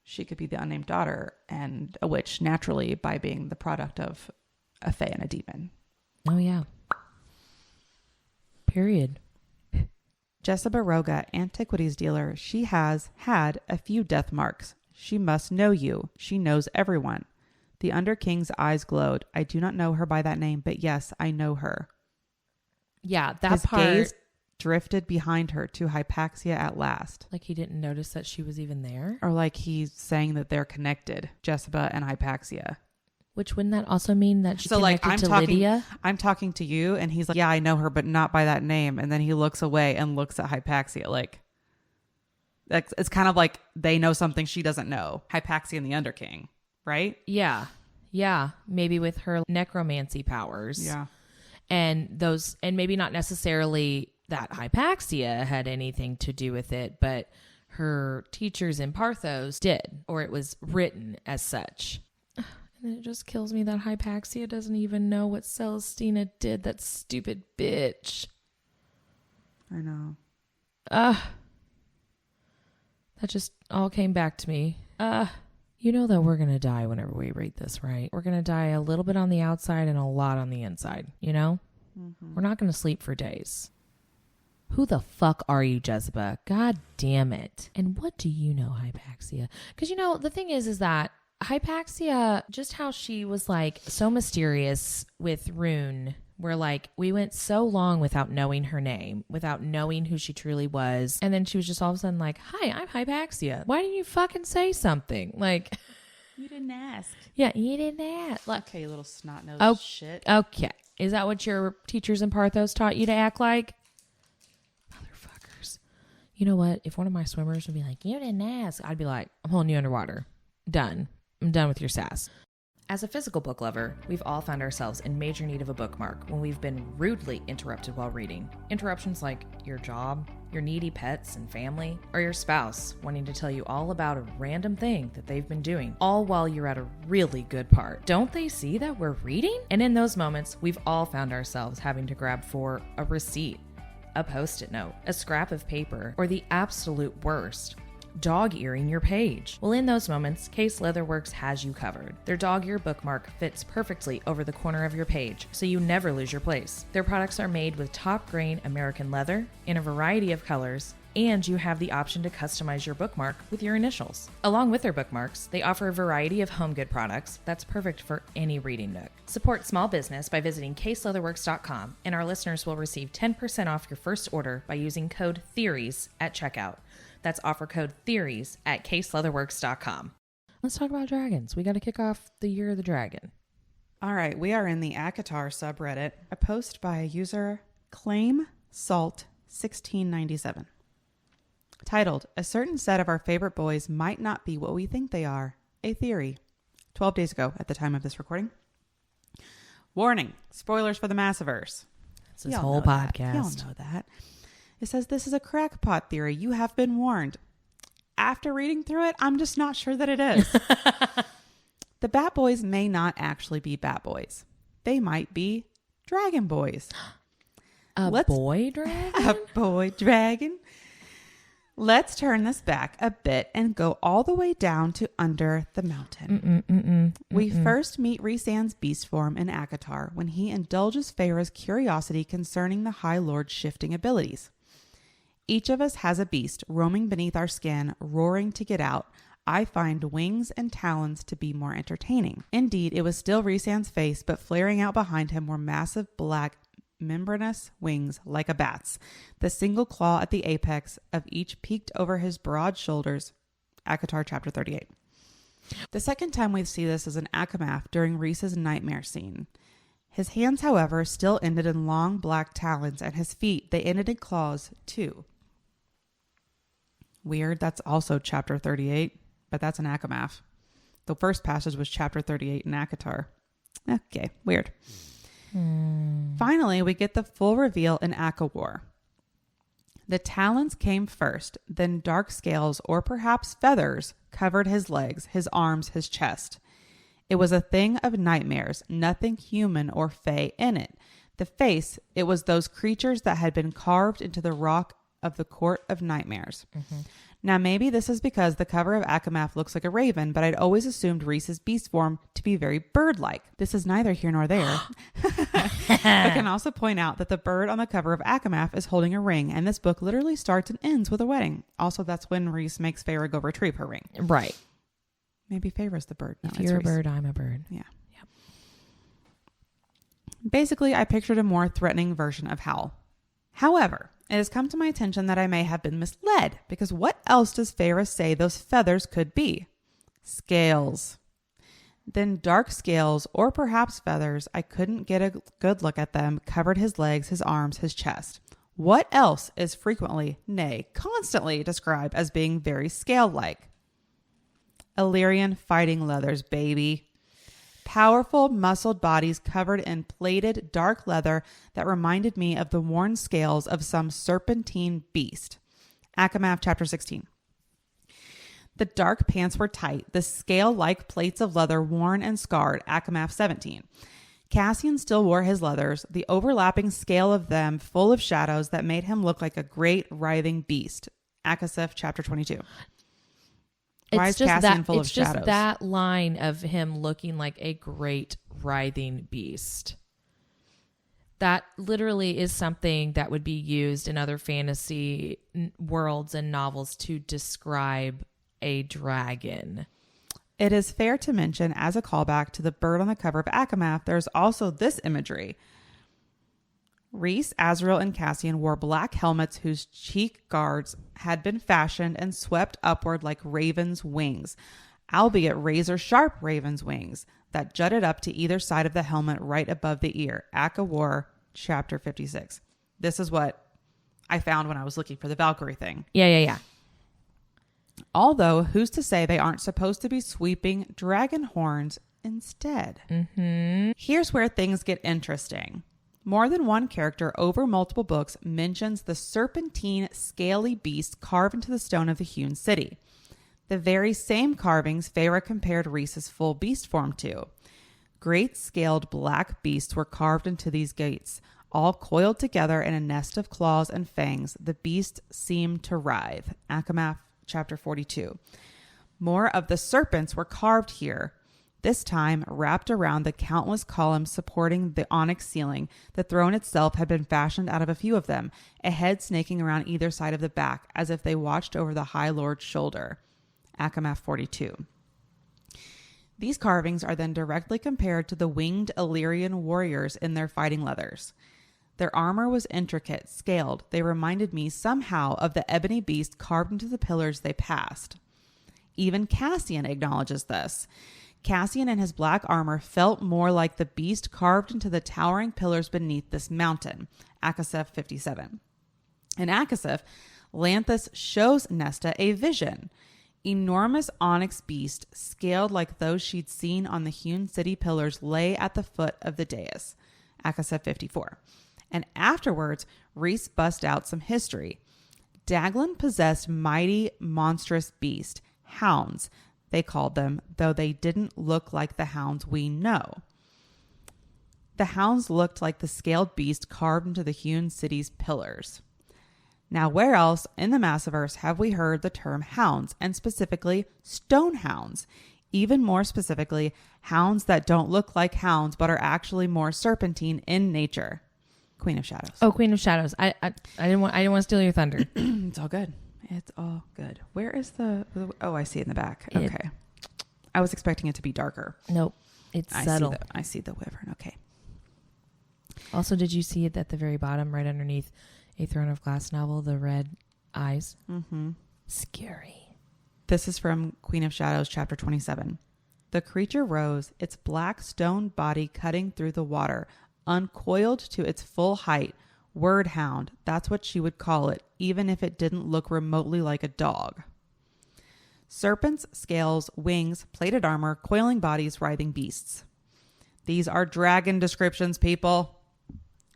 she could be the unnamed daughter and a witch naturally by being the product of a fae and a demon. Oh, yeah. Period. Jessica Roga, antiquities dealer. She has had a few death marks. She must know you. She knows everyone. The Underking's eyes glowed. I do not know her by that name, but yes, I know her. Yeah, that His part. gaze drifted behind her to Hypaxia at last. Like he didn't notice that she was even there? Or like he's saying that they're connected, Jessica and Hypaxia. Which wouldn't that also mean that she So connected like to Lydia? I'm talking to you and he's like, yeah, I know her, but not by that name. And then he looks away and looks at Hypaxia. Like it's kind of like they know something she doesn't know. Hypaxia and the Underking, right? Yeah. Yeah. Maybe with her necromancy powers. Yeah. And maybe not necessarily that Hypaxia had anything to do with it, but her teachers in Parthos did, or it was written as such. And it just kills me that Hypaxia doesn't even know what Celestina did, that stupid bitch. I know. That just all came back to me. You know that we're going to die whenever we read this, right? We're going to die a little bit on the outside and a lot on the inside, you know? Mm-hmm. We're not going to sleep for days. Who the fuck are you, Jezebel? God damn it. And what do you know, Hypaxia? Because, you know, the thing is that Hypaxia, just how she was like so mysterious with Rune, where like we went so long without knowing her name, without knowing who she truly was. And then she was just all of a sudden like, hi, I'm Hypaxia. Why didn't you fucking say something? Like, you didn't ask. Yeah, you didn't ask. Like, okay, you little snot-nosed shit. Okay. Is that what your teachers in Parthos taught you to act like? Motherfuckers. You know what? If one of my swimmers would be like, you didn't ask, I'd be like, I'm holding you underwater. Done. I'm done with your sass. As a physical book lover, we've all found ourselves in major need of a bookmark when we've been rudely interrupted while reading. Interruptions like your job, your needy pets and family, or your spouse wanting to tell you all about a random thing that they've been doing, all while you're at a really good part. Don't they see that we're reading? And in those moments, we've all found ourselves having to grab for a receipt, a post-it note, a scrap of paper, or the absolute worst, dog-earing your page. Well, in those moments, Case Leatherworks has you covered. Their dog-ear bookmark fits perfectly over the corner of your page, so you never lose your place. Their products are made with top-grain American leather in a variety of colors, and you have the option to customize your bookmark with your initials. Along with their bookmarks, they offer a variety of home good products that's perfect for any reading nook. Support small business by visiting caseleatherworks.com, and our listeners will receive 10% off your first order by using code THEORIES at checkout. That's offer code THEORIES at caseleatherworks.com. Let's talk about dragons. We got to kick off the Year of the Dragon. All right, we are in the ACOTAR subreddit. A post by user Claim Salt 1697. Titled, A certain set of our favorite boys might not be what we think they are. A theory. 12 days ago at the time of this recording. Warning, spoilers for the Massiverse. It's this whole podcast. Y'all know that. It says this is a crackpot theory. You have been warned. After reading through it, I'm just not sure that it is. The Bat Boys may not actually be Bat Boys. They might be Dragon Boys. Boy dragon? A boy dragon. Let's turn this back a bit and go all the way down to under the mountain. We first meet Rhysand's beast form in ACOTAR when he indulges Feyre's curiosity concerning the High Lord's shifting abilities. Each of us has a beast roaming beneath our skin, roaring to get out. I find wings and talons to be more entertaining. Indeed, it was still Rhysand's face, but flaring out behind him were massive black membranous wings like a bat's. The single claw at the apex of each peeked over his broad shoulders. ACOTAR chapter 38. The second time we see this is in Akamath during Rhys's nightmare scene. His hands, however, still ended in long black talons, and his feet, they ended in claws too. Weird. That's also chapter 38, but that's in Akamath. The first passage was chapter 38 in ACOTAR. Okay, weird. Finally, we get the full reveal in ACOWAR. The talons came first, then dark scales or perhaps feathers covered his legs, his arms, his chest. It was a thing of nightmares, nothing human or fey in it. The face, it was those creatures that had been carved into the rock of the court of nightmares. Mm-hmm. Now, maybe this is because the cover of Akamath looks like a raven, but I'd always assumed Rhys's beast form to be very bird-like. This is neither here nor there. I can also point out that the bird on the cover of Akamath is holding a ring, and this book literally starts and ends with a wedding. Also, that's when Rhys makes Feyre go retrieve her ring. Right. Maybe Feyre's the bird. No, if you're a bird, I'm a bird. Yeah. Yep. Basically, I pictured a more threatening version of Howl. However, it has come to my attention that I may have been misled, because what else does Feyre say those feathers could be? Scales. Then dark scales, or perhaps feathers, I couldn't get a good look at them, covered his legs, his arms, his chest. What else is frequently, nay, constantly described as being very scale-like? Illyrian fighting leathers, baby. Powerful, muscled bodies covered in plated, dark leather that reminded me of the worn scales of some serpentine beast. Akamath, chapter 16. The dark pants were tight, the scale-like plates of leather worn and scarred. Akamath, 17. Cassian still wore his leathers, the overlapping scale of them full of shadows that made him look like a great writhing beast. Akasif, chapter 22. Why is Cassian full of shadows? It's just that line of him looking like a great writhing beast. That literally is something that would be used in other fantasy worlds and novels to describe a dragon. It is fair to mention, as a callback to the bird on the cover of Akamath, there's also this imagery. Rhys, Azriel, and Cassian wore black helmets whose cheek guards had been fashioned and swept upward like ravens' wings, albeit razor-sharp ravens' wings that jutted up to either side of the helmet right above the ear. Aka War, chapter 56. This is what I found when I was looking for the Valkyrie thing. Yeah. Although, who's to say they aren't supposed to be sweeping dragon horns instead? Mm-hmm. Here's where things get interesting. More than one character over multiple books mentions the serpentine, scaly beast carved into the stone of the hewn city. The very same carvings Feyre compared Rhys's full beast form to. Great scaled black beasts were carved into these gates, all coiled together in a nest of claws and fangs. The beast seemed to writhe. Akamath, chapter 42. More of the serpents were carved here, this time wrapped around the countless columns supporting the onyx ceiling. The throne itself had been fashioned out of a few of them, a head snaking around either side of the back, as if they watched over the High Lord's shoulder. Akamath 42. These carvings are then directly compared to the winged Illyrian warriors in their fighting leathers. Their armor was intricate, scaled. They reminded me somehow of the ebony beast carved into the pillars they passed. Even Cassian acknowledges this. Cassian in his black armor felt more like the beast carved into the towering pillars beneath this mountain. Akasif 57. In Akasif, Lanthus shows Nesta a vision. Enormous onyx beast, scaled like those she'd seen on the hewn city pillars, lay at the foot of the dais. Akasif 54. And afterwards, Rhys bust out some history. Daglan possessed mighty, monstrous beast, hounds, they called them, though they didn't look like the hounds we know. The hounds looked like the scaled beast carved into the hewn city's pillars. Now, where else in the Massiverse have we heard the term hounds, and specifically stone hounds? Even more specifically, hounds that don't look like hounds but are actually more serpentine in nature. Queen of Shadows. Oh, Queen of Shadows. I didn't want to steal your thunder. It's all good. It's all good. Where is the oh, I see it in the back. Okay. I was expecting it to be darker. Nope. It's subtle. I see the wyvern. Okay. Also, did you see it at the very bottom, right underneath A Throne of Glass novel, the red eyes? Mm-hmm. Scary. This is from Queen of Shadows, chapter 27. The creature rose, its black stone body cutting through the water, uncoiled to its full height. Word hound, that's what she would call it, even if it didn't look remotely like a dog. Serpents, scales, wings, plated armor, coiling bodies, writhing beasts. These are dragon descriptions, people.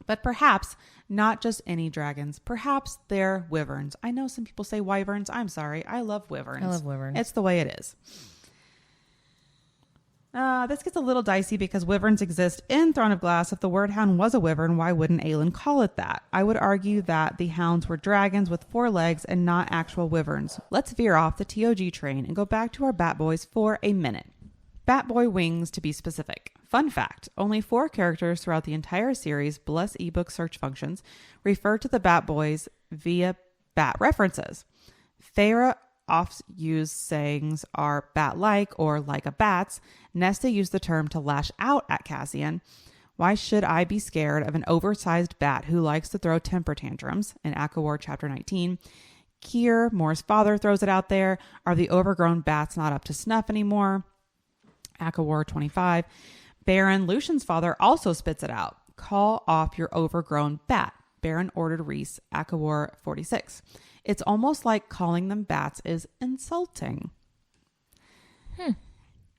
But perhaps not just any dragons. Perhaps they're wyverns. I know some people say wyverns. I'm sorry. I love wyverns. I love wyverns. It's the way it is. This gets a little dicey because wyverns exist in Throne of Glass. If the word hound was a wyvern, why wouldn't Aelin call it that? I would argue that the hounds were dragons with 4 legs and not actual wyverns. Let's veer off the TOG train and go back to our Bat Boys for a minute. Bat Boy wings, to be specific. Fun fact, only 4 characters throughout the entire series, bless ebook search functions, refer to the Bat Boys via bat references. Feyre oft-used sayings are bat-like or like a bat's. Nesta used the term to lash out at Cassian. Why should I be scared of an oversized bat who likes to throw temper tantrums? In ACOWAR Chapter 19. Keir, Mor's father, throws it out there. Are the overgrown bats not up to snuff anymore? ACOWAR 25. Baron, Lucian's father, also spits it out. Call off your overgrown bat. Baron ordered Rhys, ACOWAR 46. It's almost like calling them bats is insulting.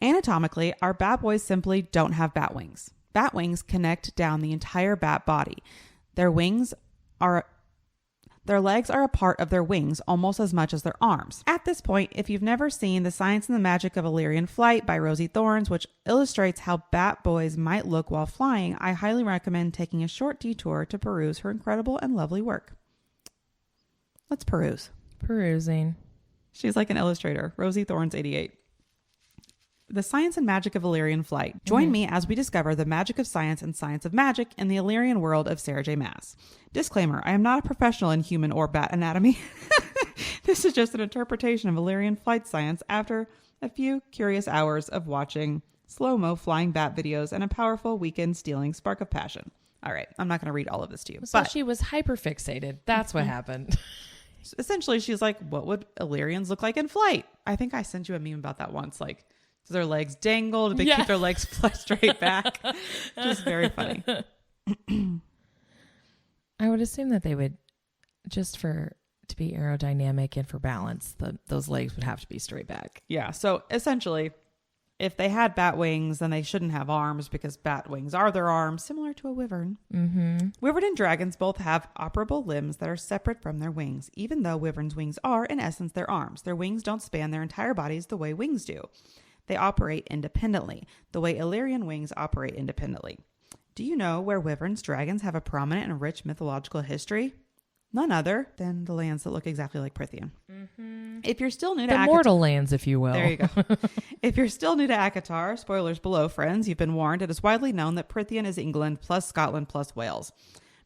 Anatomically, our bat boys simply don't have bat wings. Bat wings connect down the entire bat body. Their legs are a part of their wings almost as much as their arms. At this point, if you've never seen The Science and the Magic of Illyrian Flight by Rosie Thorns, which illustrates how bat boys might look while flying, I highly recommend taking a short detour to peruse her incredible and lovely work. Let's peruse. Perusing. She's like an illustrator. Rosie Thorns 88. The Science and Magic of Illyrian Flight. Join me as we discover the magic of science and science of magic in the Illyrian world of Sarah J. Maas. Disclaimer, I am not a professional in human or bat anatomy. This is just an interpretation of Illyrian flight science after a few curious hours of watching slow-mo flying bat videos and a powerful weekend-stealing spark of passion. All right, I'm not going to read all of this to you. So she was hyperfixated. That's what happened. Essentially, she's like, what would Illyrians look like in flight? I think I sent you a meme about that once, like, does their legs dangle? Do they keep their legs fly straight back? Just very funny. I would assume that they would, just to be aerodynamic and for balance, those legs would have to be straight back. Yeah. So essentially, if they had bat wings, then they shouldn't have arms because bat wings are their arms, similar to a wyvern. Mm-hmm. Wyvern and dragons both have operable limbs that are separate from their wings, even though wyverns' wings are, in essence, their arms. Their wings don't span their entire bodies the way wings do. They operate independently, the way Illyrian wings operate independently. Do you know where wyverns' dragons have a prominent and rich mythological history? None other than the lands that look exactly like Prythian. Mm-hmm. If you're still new to the mortal lands, if you will. There you go. If you're still new to ACOTAR, spoilers below, friends, you've been warned. It is widely known that Prythian is England plus Scotland plus Wales.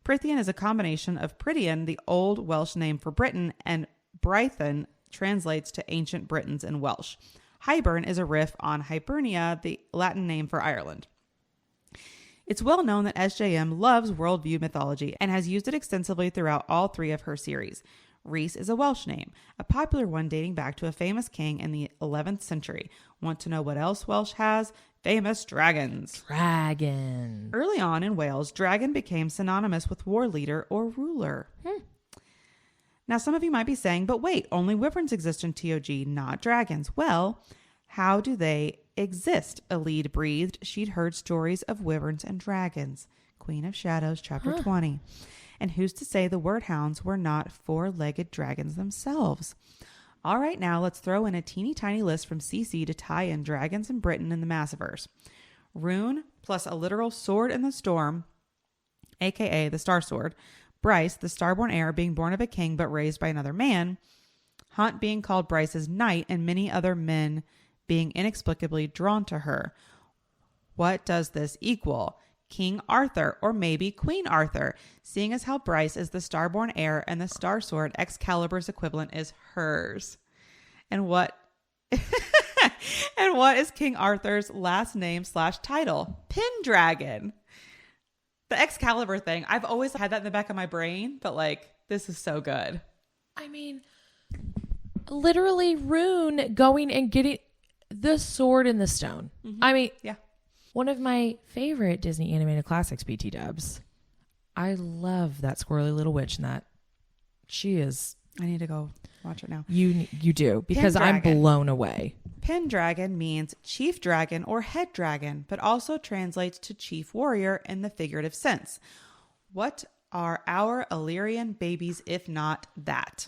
Prythian is a combination of Prydian, the old Welsh name for Britain, and Brython translates to ancient Britons in Welsh. Hibern is a riff on Hibernia, the Latin name for Ireland. It's well known that SJM loves worldview mythology and has used it extensively throughout all 3 of her series. Rhys is a Welsh name, a popular one dating back to a famous king in the 11th century. Want to know what else Welsh has? Famous dragons. Dragon. Early on in Wales, dragon became synonymous with war leader or ruler. Now, some of you might be saying, but wait, only wyverns exist in TOG, not dragons. Well, how do they exist? Elide breathed. She'd heard stories of wyverns and dragons. Queen of Shadows, Chapter 20. And who's to say the word hounds were not 4-legged dragons themselves? All right, now let's throw in a teeny tiny list from CC to tie in dragons in Britain in the Massiverse. Rune plus a literal sword in the storm, aka the Star Sword. Bryce, the starborn heir, being born of a king but raised by another man. Hunt being called Bryce's knight, and many other men being inexplicably drawn to her. What does this equal? King Arthur, or maybe Queen Arthur, seeing as how Bryce is the starborn heir and the Star Sword, Excalibur's equivalent, is hers. And what and what is King Arthur's last name / title? Pendragon. The Excalibur thing, I've always had that in the back of my brain, but like, this is so good. I mean, literally Rune going and getting the sword in the stone. Mm-hmm. I mean, yeah. One of my favorite Disney animated classics, BT dubs. I love that squirrely little witch in that. She is. I need to go watch it now. You do, because I'm blown away. Pendragon means chief dragon or head dragon, but also translates to chief warrior in the figurative sense. What are our Illyrian babies if not that?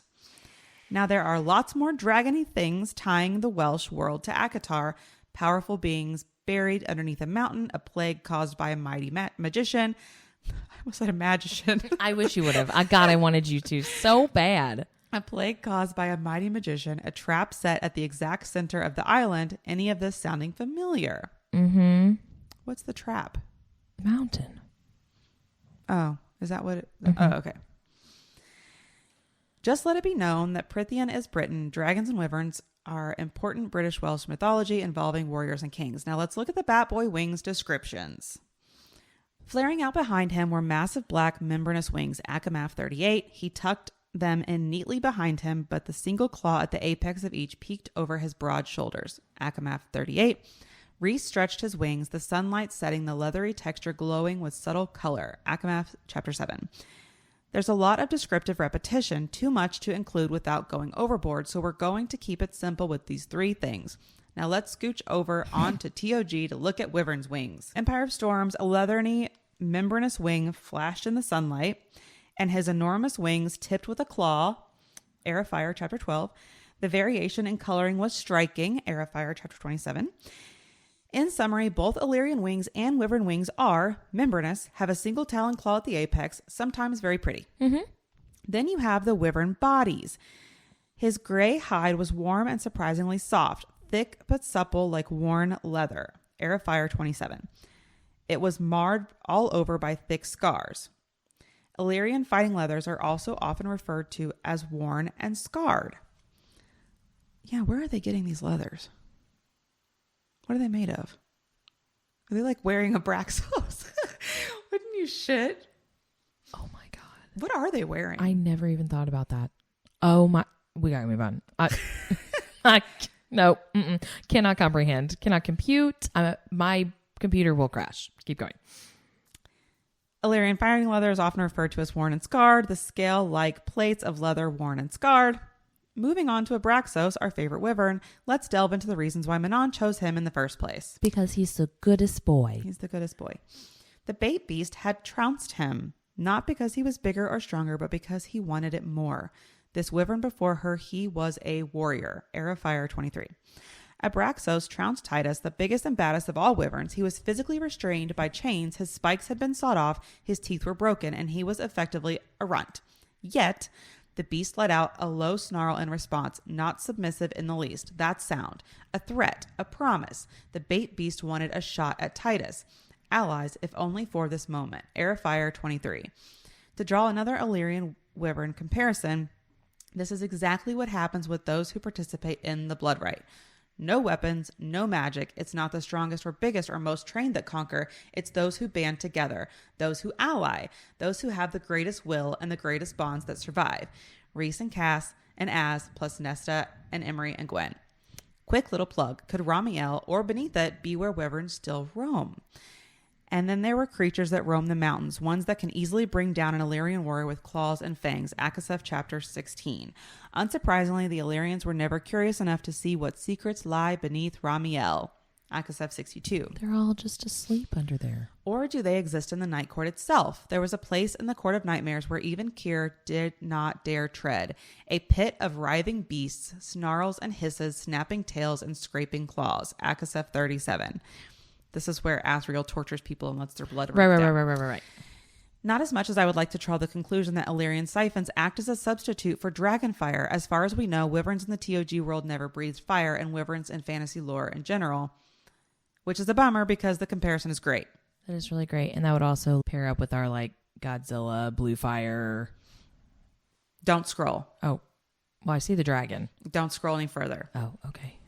Now, there are lots more dragony things tying the Welsh world to Akatar. Powerful beings buried underneath a mountain, a plague caused by a mighty magician. I almost said a magician. I wish you would have. God, I wanted you to so bad. A plague caused by a mighty magician, a trap set at the exact center of the island. Any of this sounding familiar? Mm-hmm. What's the trap? Mountain. Oh, is that what it... Oh, okay. Just let it be known that Prythian is Britain. Dragons and wyverns are important British Welsh mythology involving warriors and kings. Now let's look at the Bat Boy wings descriptions. Flaring out behind him were massive black membranous wings, Akamaf 38. He tucked them in neatly behind him, but the single claw at the apex of each peeked over his broad shoulders. Akamaf 38. Reese stretched his wings, the sunlight setting the leathery texture glowing with subtle color. Akamaf chapter 7. There's a lot of descriptive repetition, too much to include without going overboard, so we're going to keep it simple with these three things. Now let's scooch over onto TOG to look at Wyvern's wings. Empire of Storms, a leathery, membranous wing flashed in the sunlight, and his enormous wings tipped with a claw. Air of Fire, chapter 12. The variation in coloring was striking. Air of Fire, chapter 27. In summary, both Illyrian wings and Wyvern wings are membranous, have a single talon claw at the apex, sometimes very pretty. Mm-hmm. Then you have the Wyvern bodies. His gray hide was warm and surprisingly soft, thick but supple like worn leather. Air of Fire 27. It was marred all over by thick scars. Illyrian fighting leathers are also often referred to as worn and scarred. Yeah, where are they getting these leathers? What are they made of? Are they like wearing Abraxos? Wouldn't you shit? Oh my God. What are they wearing? I never even thought about that. Oh my. We gotta move on. No. Cannot comprehend. Cannot compute. My computer will crash. Keep going. Illyrian fighting leather is often referred to as worn and scarred, the scale-like plates of leather worn and scarred. Moving on to Abraxos, our favorite wyvern, let's delve into the reasons why Manon chose him in the first place. Because he's the goodest boy. He's the goodest boy. The bait beast had trounced him, not because he was bigger or stronger, but because he wanted it more. This wyvern before her, he was a warrior. Air of Fire 23. Abraxos trounced Titus, the biggest and baddest of all wyverns. He was physically restrained by chains, his spikes had been sawed off, his teeth were broken, and he was effectively a runt. Yet, the beast let out a low snarl in response, not submissive in the least. That sound. A threat. A promise. The bait beast wanted a shot at Titus. Allies, if only for this moment. Air of Fire 23. To draw another Illyrian wyvern comparison, this is exactly what happens with those who participate in the blood rite. No weapons, no magic. It's not the strongest or biggest or most trained that conquer. It's those who band together, those who ally, those who have the greatest will and the greatest bonds that survive. Reese and Cass and Az plus Nesta and Emery and Gwen. Quick little plug. Could Ramiel or beneath it be where wyverns still roam? And then there were creatures that roam the mountains, ones that can easily bring down an Illyrian warrior with claws and fangs. Akasef chapter 16. Unsurprisingly, the Illyrians were never curious enough to see what secrets lie beneath Ramiel. Akasef 62. They're all just asleep under there. Or do they exist in the Night Court itself? There was a place in the Court of Nightmares where even Kier did not dare tread. A pit of writhing beasts, snarls and hisses, snapping tails and scraping claws. Akasef 37. This is where Asriel tortures people and lets their blood run down. Right. Not as much as I would like to draw the conclusion that Illyrian siphons act as a substitute for dragonfire. As far as we know, wyverns in the TOG world never breathed fire, and wyverns in fantasy lore in general, which is a bummer because the comparison is great. That is really great. And that would also pair up with our like Godzilla, Blue Fire. Don't scroll. Oh, well, I see the dragon. Don't scroll any further. Oh, okay.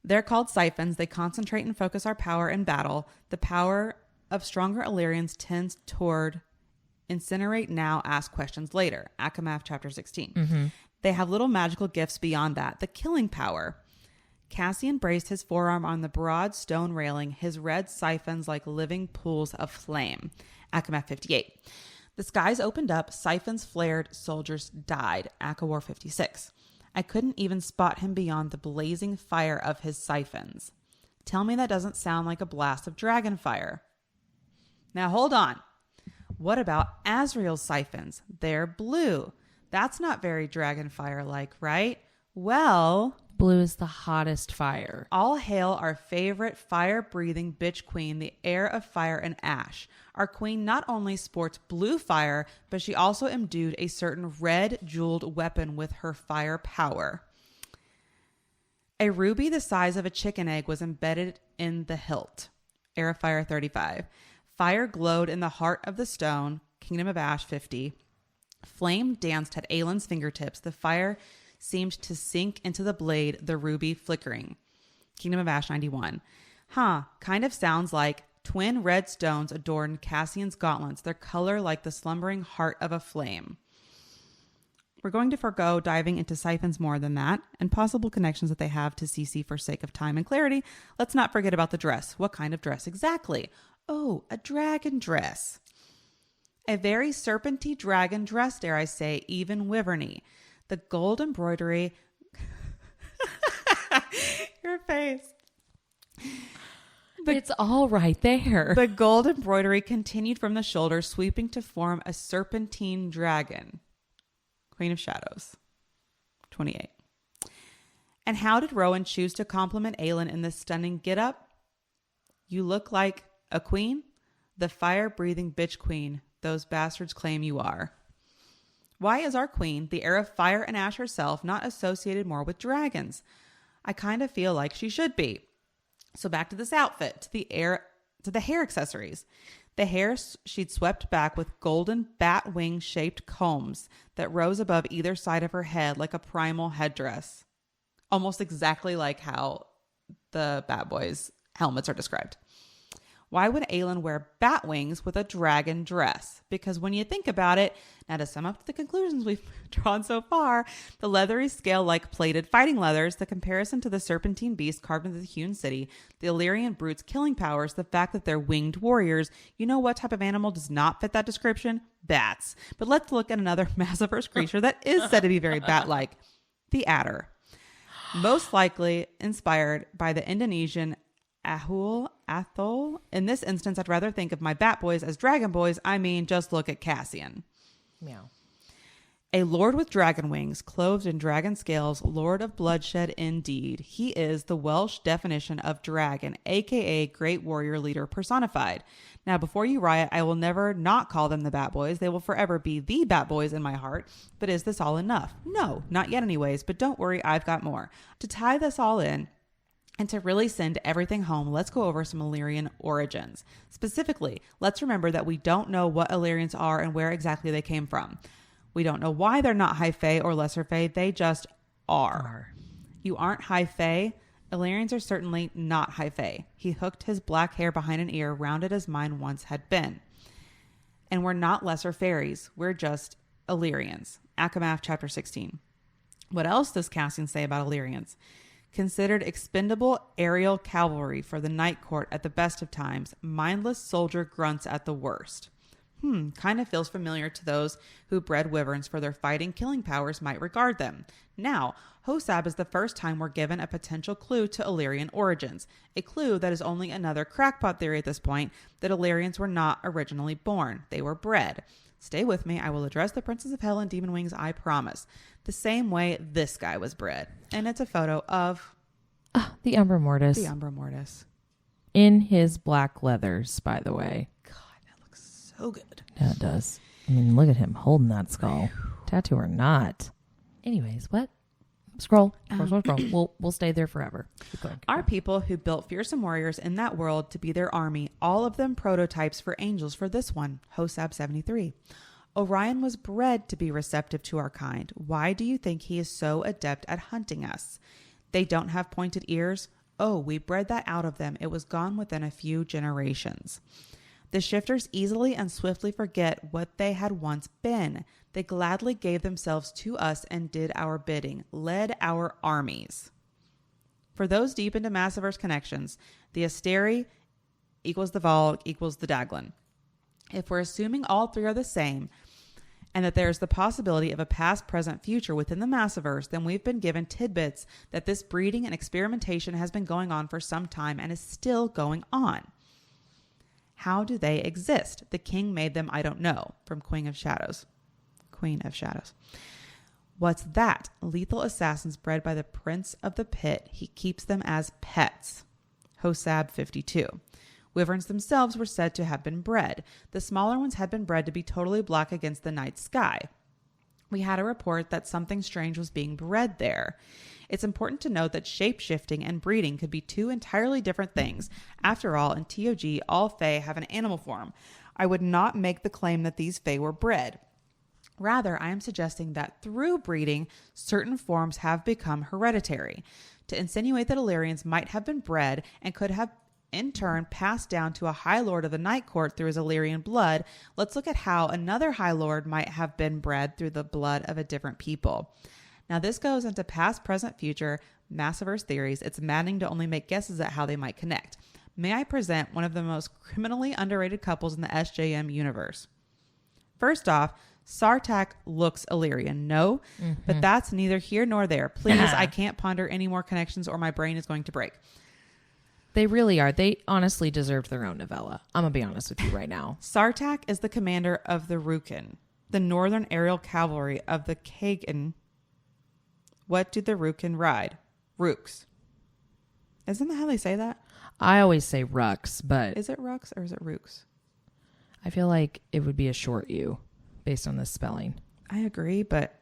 They're called siphons. They concentrate and focus our power in battle. The power of stronger Illyrians tends toward incinerate now, ask questions later. Akamaf chapter 16. Mm-hmm. They have little magical gifts beyond that. The killing power. Cassian braced his forearm on the broad stone railing, his red siphons like living pools of flame. Akamaf 58. The skies opened up, siphons flared, soldiers died. Akawar 56. I couldn't even spot him beyond the blazing fire of his siphons. Tell me that doesn't sound like a blast of dragon fire. Now hold on. What about Azrael's siphons? They're blue. That's not very Dragonfire-like, right? Well, blue is the hottest fire. All hail our favorite fire-breathing bitch queen, the heir of fire and ash. Our queen not only sports blue fire, but she also imbued a certain red jeweled weapon with her fire power. A ruby the size of a chicken egg was embedded in the hilt. Heir of Fire 35. Fire glowed in the heart of the stone. Kingdom of Ash 50. Flame danced at Aelin's fingertips. The fire seemed to sink into the blade, the ruby flickering. Kingdom of Ash 91. Kind of sounds like twin red stones adorned Cassian's gauntlets, their color like the slumbering heart of a flame. We're going to forego diving into siphons more than that and possible connections that they have to CC for sake of time and clarity. Let's not forget about the dress. What kind of dress exactly? Oh, a dragon dress. A very serpenty dragon dress, dare I say, even wyverny. The gold embroidery... Your face. It's all right there. The gold embroidery continued from the shoulder, sweeping to form a serpentine dragon. Queen of Shadows. 28. And how did Rowan choose to compliment Aelin in this stunning get-up? You look like a queen? The fire-breathing bitch queen those bastards claim you are. Why is our queen, the heir of fire and ash herself, not associated more with dragons? I kind of feel like she should be. So back to this outfit, to the hair accessories. The hair she'd swept back with golden bat wing shaped combs that rose above either side of her head like a primal headdress. Almost exactly like how the Bat Boys helmets are described. Why would Aelin wear bat wings with a dragon dress? Because when you think about it, now to sum up the conclusions we've drawn so far, the leathery scale-like plated fighting leathers, the comparison to the serpentine beast carved into the hewn city, the Illyrian brutes' killing powers, the fact that they're winged warriors, you know what type of animal does not fit that description? Bats. But let's look at another massive creature that is said to be very bat-like, the adder. Most likely inspired by the Indonesian Athol. In this instance, I'd rather think of my Bat Boys as Dragon Boys. I mean, just look at Cassian. Meow. A lord with dragon wings, clothed in dragon scales, lord of bloodshed indeed. He is the Welsh definition of dragon, aka great warrior leader personified. Now, before you riot, I will never not call them the Bat Boys. They will forever be the Bat Boys in my heart. But is this all enough? No, not yet anyways, but don't worry, I've got more. To tie this all in, and to really send everything home, let's go over some Illyrian origins. Specifically, let's remember that we don't know what Illyrians are and where exactly they came from. We don't know why they're not high fae or lesser fae. They just are. You aren't high fae. Illyrians are certainly not high fae. He hooked his black hair behind an ear, rounded as mine once had been. And we're not lesser fairies. We're just Illyrians. Akamath chapter 16. What else does Cassian say about Illyrians? Considered expendable aerial cavalry for the night court at the best of times, mindless soldier grunts at the worst. Kind of feels familiar to those who bred wyverns for their fighting killing powers might regard them. Now, Hosab is the first time we're given a potential clue to Illyrian origins, a clue that is only another crackpot theory at this point, that Illyrians were not originally born, they were bred. Stay with me, I will address the Princess of Hell and Demon Wings, I promise. The same way this guy was bred. And it's a photo of... the Umbra Mortis. The Umbra Mortis. In his black leathers, by the way. God, that looks so good. Yeah, it does. I mean, look at him holding that skull. Tattoo or not. Anyways, what? Scroll. We'll stay there forever. Keep going. Our people who built fearsome warriors in that world to be their army, all of them prototypes for angels for this one, Hosab 73. Orion was bred to be receptive to our kind. Why do you think he is so adept at hunting us? They don't have pointed ears? Oh, we bred that out of them. It was gone within a few generations. The shifters easily and swiftly forget what they had once been. They gladly gave themselves to us and did our bidding, led our armies. For those deep into Massiverse connections, the Asteri equals the Vol equals the Daglin. If we're assuming all three are the same, and that there's the possibility of a past, present, future within the Massiverse, then we've been given tidbits that this breeding and experimentation has been going on for some time and is still going on. How do they exist? The king made them, I don't know. From Queen of Shadows. What's that? Lethal assassins bred by the Prince of the Pit. He keeps them as pets. Hosab 52. Wyverns themselves were said to have been bred. The smaller ones had been bred to be totally black against the night sky. We had a report that something strange was being bred there. It's important to note that shape-shifting and breeding could be two entirely different things. After all, in TOG, all Fae have an animal form. I would not make the claim that these Fae were bred. Rather, I am suggesting that through breeding, certain forms have become hereditary. To insinuate that Illyrians might have been bred and could have in turn passed down to a High Lord of the Night Court through his Illyrian blood, let's look at how another High Lord might have been bred through the blood of a different people. Now, this goes into past, present, future, Massiverse theories. It's maddening to only make guesses at how they might connect. May I present one of the most criminally underrated couples in the SJM universe? First off, Sartak looks Illyrian, no, but that's neither here nor there. Please, I can't ponder any more connections or my brain is going to break. They really are. They honestly deserved their own novella. I'm going to be honest with you right now. Sartak is the commander of the Rukin, the northern aerial cavalry of the Kagan. What do the Rukin ride? Rooks. Isn't that how they say that? I always say Rux, but... Is it Rux or is it Rooks? I feel like it would be a short U based on this spelling. I agree, but...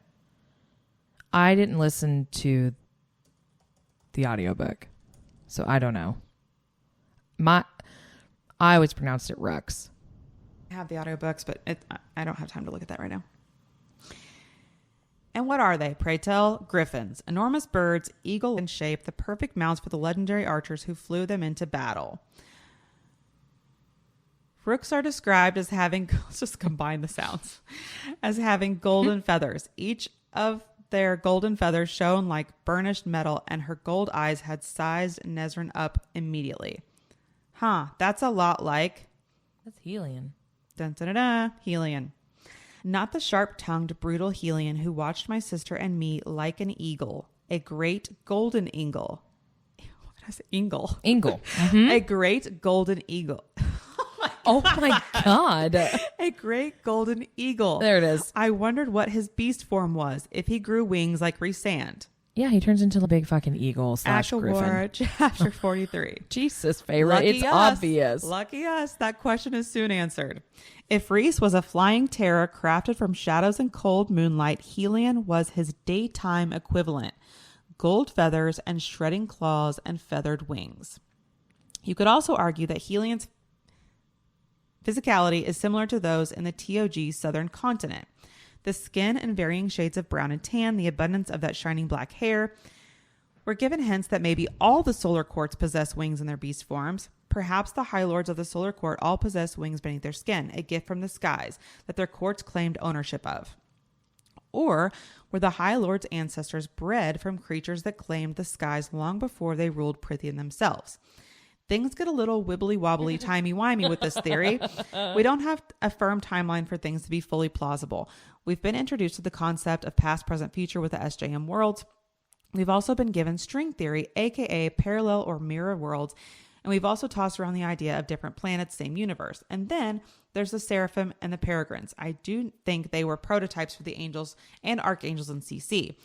I didn't listen to the audiobook, so I don't know. I always pronounced it Rux. I have the audiobooks, but I don't have time to look at that right now. And what are they, pray tell? Griffins. Enormous birds, eagle in shape, the perfect mounts for the legendary archers who flew them into battle. Rooks are described as having, let's just combine the sounds, as having golden feathers. Each of their golden feathers shone like burnished metal, and her gold eyes had sized Nezrin up immediately. Huh, that's a lot like... That's Helion. Dun, dun, dun, dun, Helion. Not the sharp-tongued, brutal Helion who watched my sister and me like an eagle. A great golden eagle. What did I say? Ingle. Mm-hmm. A great golden eagle. Oh my God. A great golden eagle. There it is. I wondered what his beast form was, if he grew wings like Rhysand. Yeah, he turns into a big fucking eagle / Act of griffin. War, chapter 43. Jesus, Feyre, it's obvious. Lucky us. That question is soon answered. If Rhys was a flying terror crafted from shadows and cold moonlight, Helion was his daytime equivalent. Gold feathers and shredding claws and feathered wings. You could also argue that Helion's physicality is similar to those in the TOG southern continent. The skin in varying shades of brown and tan, the abundance of that shining black hair. We're given hints that maybe all the solar courts possess wings in their beast forms. Perhaps the high lords of the solar court all possess wings beneath their skin, a gift from the skies that their courts claimed ownership of. Or were the high lords' ancestors bred from creatures that claimed the skies long before they ruled Prythian themselves? Things get a little wibbly-wobbly, timey-wimey with this theory. We don't have a firm timeline for things to be fully plausible. We've been introduced to the concept of past, present, future with the SJM worlds. We've also been given string theory, aka parallel or mirror worlds, and we've also tossed around the idea of different planets, same universe. And then there's the Seraphim and the Peregrines. I do think they were prototypes for the angels and archangels in CC.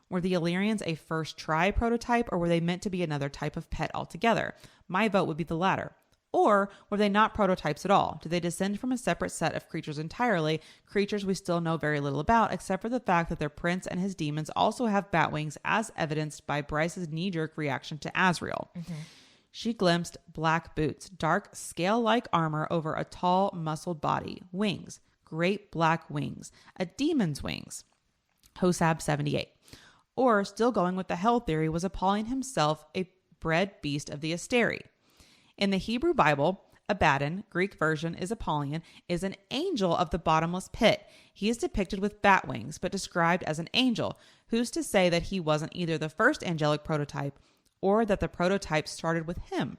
Were the Illyrians a first try prototype, or were they meant to be another type of pet altogether? My vote would be the latter. Or were they not prototypes at all? Do they descend from a separate set of creatures entirely, creatures we still know very little about, except for the fact that their prince and his demons also have bat wings, as evidenced by Bryce's knee-jerk reaction to Azriel. Mm-hmm. She glimpsed black boots, dark scale-like armor over a tall, muscled body, wings, great black wings, a demon's wings. Hosab 78. Or, still going with the hell theory, was Apollyon himself a bred beast of the Asteri? In the Hebrew Bible, Abaddon, Greek version is Apollyon, is an angel of the bottomless pit. He is depicted with bat wings, but described as an angel. Who's to say that he wasn't either the first angelic prototype or that the prototype started with him?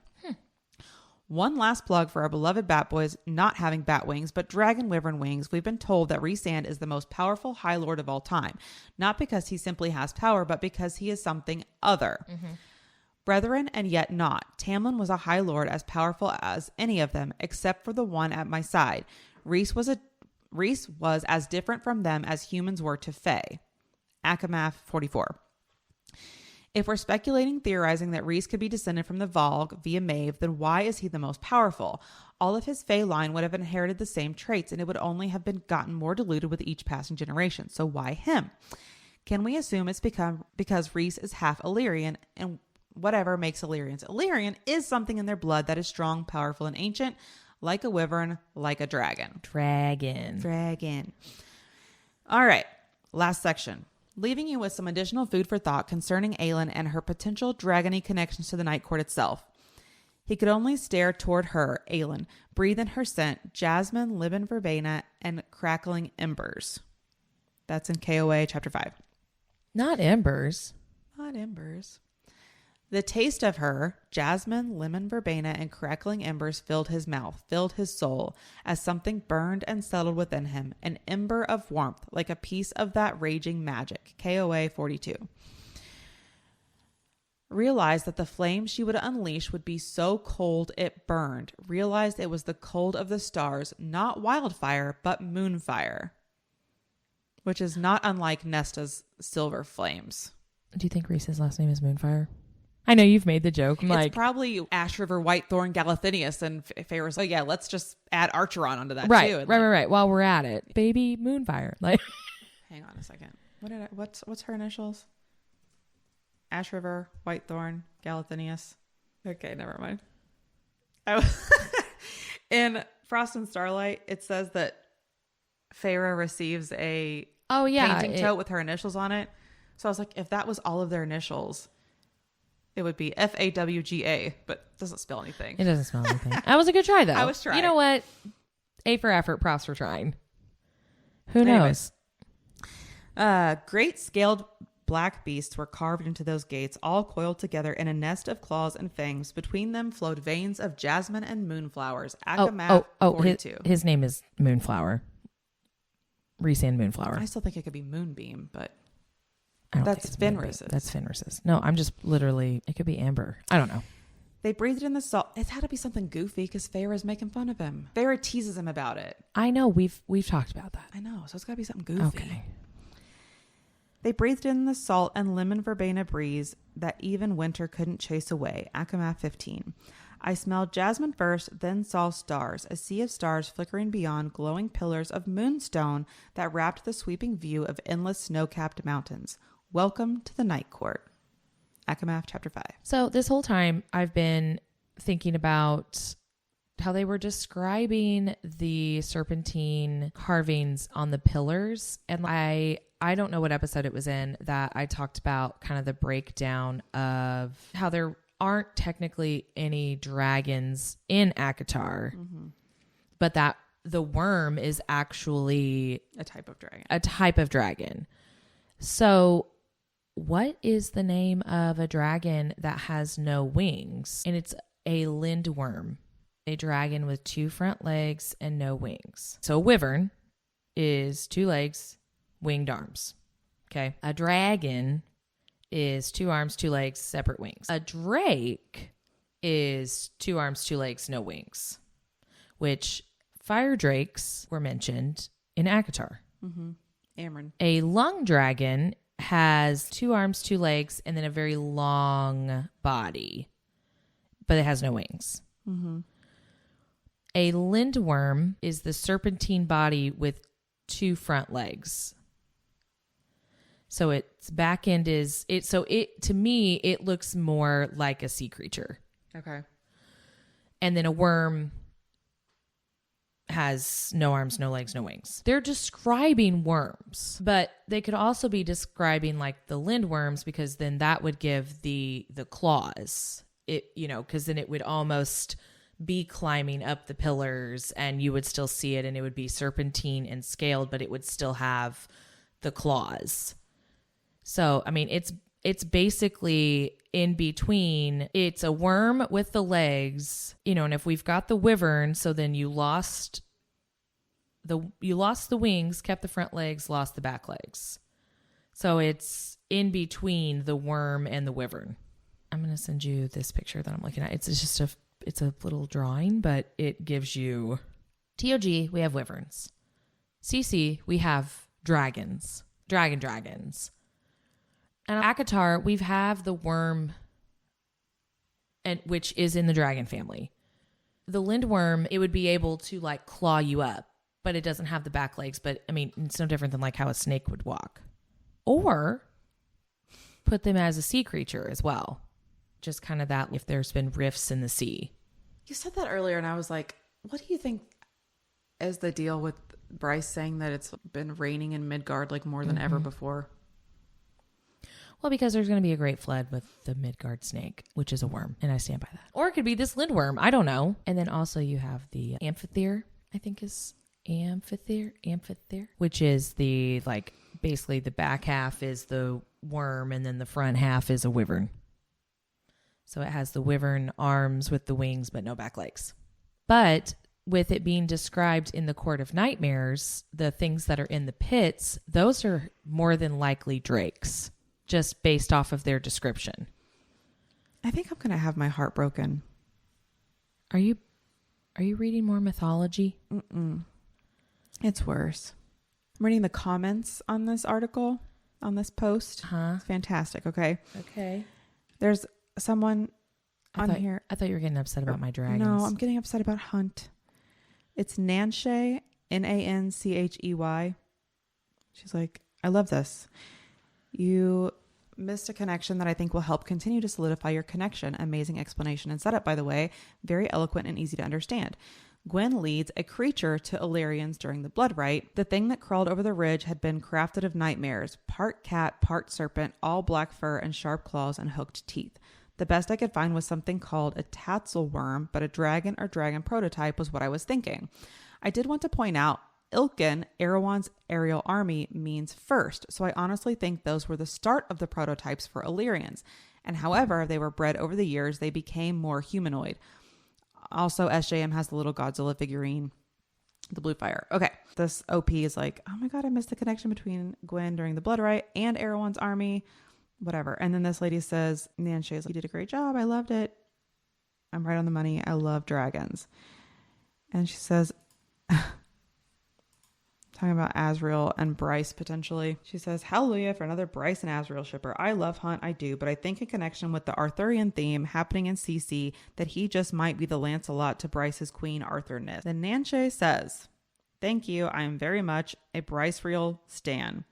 One last plug for our beloved bat boys not having bat wings, but dragon wyvern wings. We've been told that Rhysand is the most powerful High Lord of all time. Not because he simply has power, but because he is something other. Mm-hmm. Brethren, and yet not. Tamlin was a high lord as powerful as any of them, except for the one at my side. Rhys was as different from them as humans were to Fae. Akamath 44. If we're speculating, theorizing that Rhys could be descended from the Valg via Maeve, then why is he the most powerful? All of his Fae line would have inherited the same traits, and it would only have been gotten more diluted with each passing generation. So why him? Can we assume it's because Rhys is half Illyrian, and whatever makes Illyrians Illyrian is something in their blood that is strong, powerful, and ancient, like a wyvern, like a dragon. Dragon. All right, last section. Leaving you with some additional food for thought concerning Aelin and her potential dragony connections to the Night Court itself. He could only stare toward her, Aelin, breathe in her scent, jasmine, lemon verbena, and crackling embers. That's in KOA chapter 5. Not embers. Not embers. The taste of her, jasmine, lemon verbena, and crackling embers filled his mouth, filled his soul, as something burned and settled within him, an ember of warmth, like a piece of that raging magic. KOA 42. Realized that the flame she would unleash would be so cold it burned. Realized it was the cold of the stars, not wildfire, but moonfire. Which is not unlike Nesta's silver flames. Do you think Rhys's last name is Moonfire? I know you've made the joke. It's probably Ash River, Whitethorn, Galathinius, and Feyre's like, yeah, let's just add Archeron onto that too. Right. While we're at it, baby Moonfire. Like, hang on a second. What's her initials? Ash River, Whitethorn, Galathinius. Okay, never mind. In Frost and Starlight, it says that Feyre receives a painting tote with her initials on it. So I was like, if that was all of their initials, it would be FAWGA, but it doesn't spell anything. It doesn't spell anything. That was a good try, though. I was trying. You know what? A for effort, props for trying. Who knows? Great scaled black beasts were carved into those gates, all coiled together in a nest of claws and fangs. Between them flowed veins of jasmine and moonflowers. Akamath 42. His name is Moonflower. Rhys and Moonflower. I still think it could be Moonbeam, but I don't that's Fenris's. That's Fenris's. No, I'm just literally, it could be Amber. I don't know. They breathed in the salt. It had to be something goofy because Feyre's making fun of him. Feyre teases him about it. I know. We've talked about that. I know. So it's got to be something goofy. Okay. They breathed in the salt and lemon verbena breeze that even winter couldn't chase away. Akamath 15. I smelled jasmine first, then saw stars, a sea of stars flickering beyond glowing pillars of moonstone that wrapped the sweeping view of endless snow-capped mountains. Welcome to the Night Court. Akamath chapter 5. So this whole time I've been thinking about how they were describing the serpentine carvings on the pillars. And I don't know what episode it was in that I talked about kind of the breakdown of how there aren't technically any dragons in ACOTAR, but that the worm is actually a type of dragon. So what is the name of a dragon that has no wings? And it's a lindworm, a dragon with 2 front legs and no wings. So a wyvern is 2 legs, winged arms. Okay. A dragon is 2 arms, 2 legs, separate wings. A drake is 2 arms, 2 legs, no wings, which fire drakes were mentioned in ACOTAR. Amryn. A lung dragon has 2 arms, 2 legs, and then a very long body, but it has no wings. A lindworm is the serpentine body with 2 front legs. So its back end is it. So it, to me, it looks more like a sea creature. Okay. And then a worm has no arms, no legs, no wings. They're describing worms, but they could also be describing like the lindworms, because then that would give the claws. It, because then it would almost be climbing up the pillars and you would still see it, and it would be serpentine and scaled, but it would still have the claws. So, I mean, it's basically in between. It's a worm with the legs, and if we've got the wyvern, so then you lost the wings, kept the front legs, lost the back legs. So it's in between the worm and the wyvern. I'm going to send you this picture that I'm looking at. It's a little drawing, but it gives you TOG, we have wyverns. CC, we have dragons. Dragons. And Akatar, we have the worm, which is in the dragon family. The lindworm, it would be able to like claw you up, but it doesn't have the back legs. But I mean, it's no different than like how a snake would walk. Or put them as a sea creature as well. Just kind of that if there's been rifts in the sea. You said that earlier and I was like, what do you think is the deal with Bryce saying that it's been raining in Midgard like more than ever before? Well, because there's going to be a great flood with the Midgard snake, which is a worm, and I stand by that. Or it could be this lindworm. I don't know. And then also you have the amphitheater, I think is amphitheater, which is the like basically the back half is the worm and then the front half is a wyvern. So it has the wyvern arms with the wings, but no back legs. But with it being described in the Court of Nightmares, the things that are in the pits, those are more than likely drakes, just based off of their description. I think I'm going to have my heart broken. Are you reading more mythology? Mm-mm. It's worse. I'm reading the comments on this article, on this post. It's fantastic. Okay. There's someone on here. I thought you were getting upset about my dragons. No, I'm getting upset about Hunt. It's Nanchay, Nanchey. She's like, I love this. You missed a connection that I think will help continue to solidify your connection. Amazing explanation and setup, by the way. Very eloquent and easy to understand. Gwen leads a creature to Illyrians during the blood rite. The thing that crawled over the ridge had been crafted of nightmares. Part cat, part serpent, all black fur and sharp claws and hooked teeth. The best I could find was something called a tassel worm, but a dragon or dragon prototype was what I was thinking. I did want to point out, Ilkin, Erewhon's aerial army, means first, so I honestly think those were the start of the prototypes for Illyrians. And however they were bred over the years, they became more humanoid. Also, SJM has the little Godzilla figurine, the blue fire. Okay, this OP is like, oh my god, I missed the connection between Gwen during the blood rite and Erewhon's army. Whatever. And then this lady says, Nanchay is like, you did a great job. I loved it. I'm right on the money. I love dragons. And she says, talking about Azriel and Bryce potentially. She says, hallelujah for another Bryce and Azriel shipper. I love Hunt. I do. But I think in connection with the Arthurian theme happening in CC that he just might be the Lancelot to Bryce's Queen Arthurness. Then Nanchay says, thank you. I am very much a Bryce Real stan.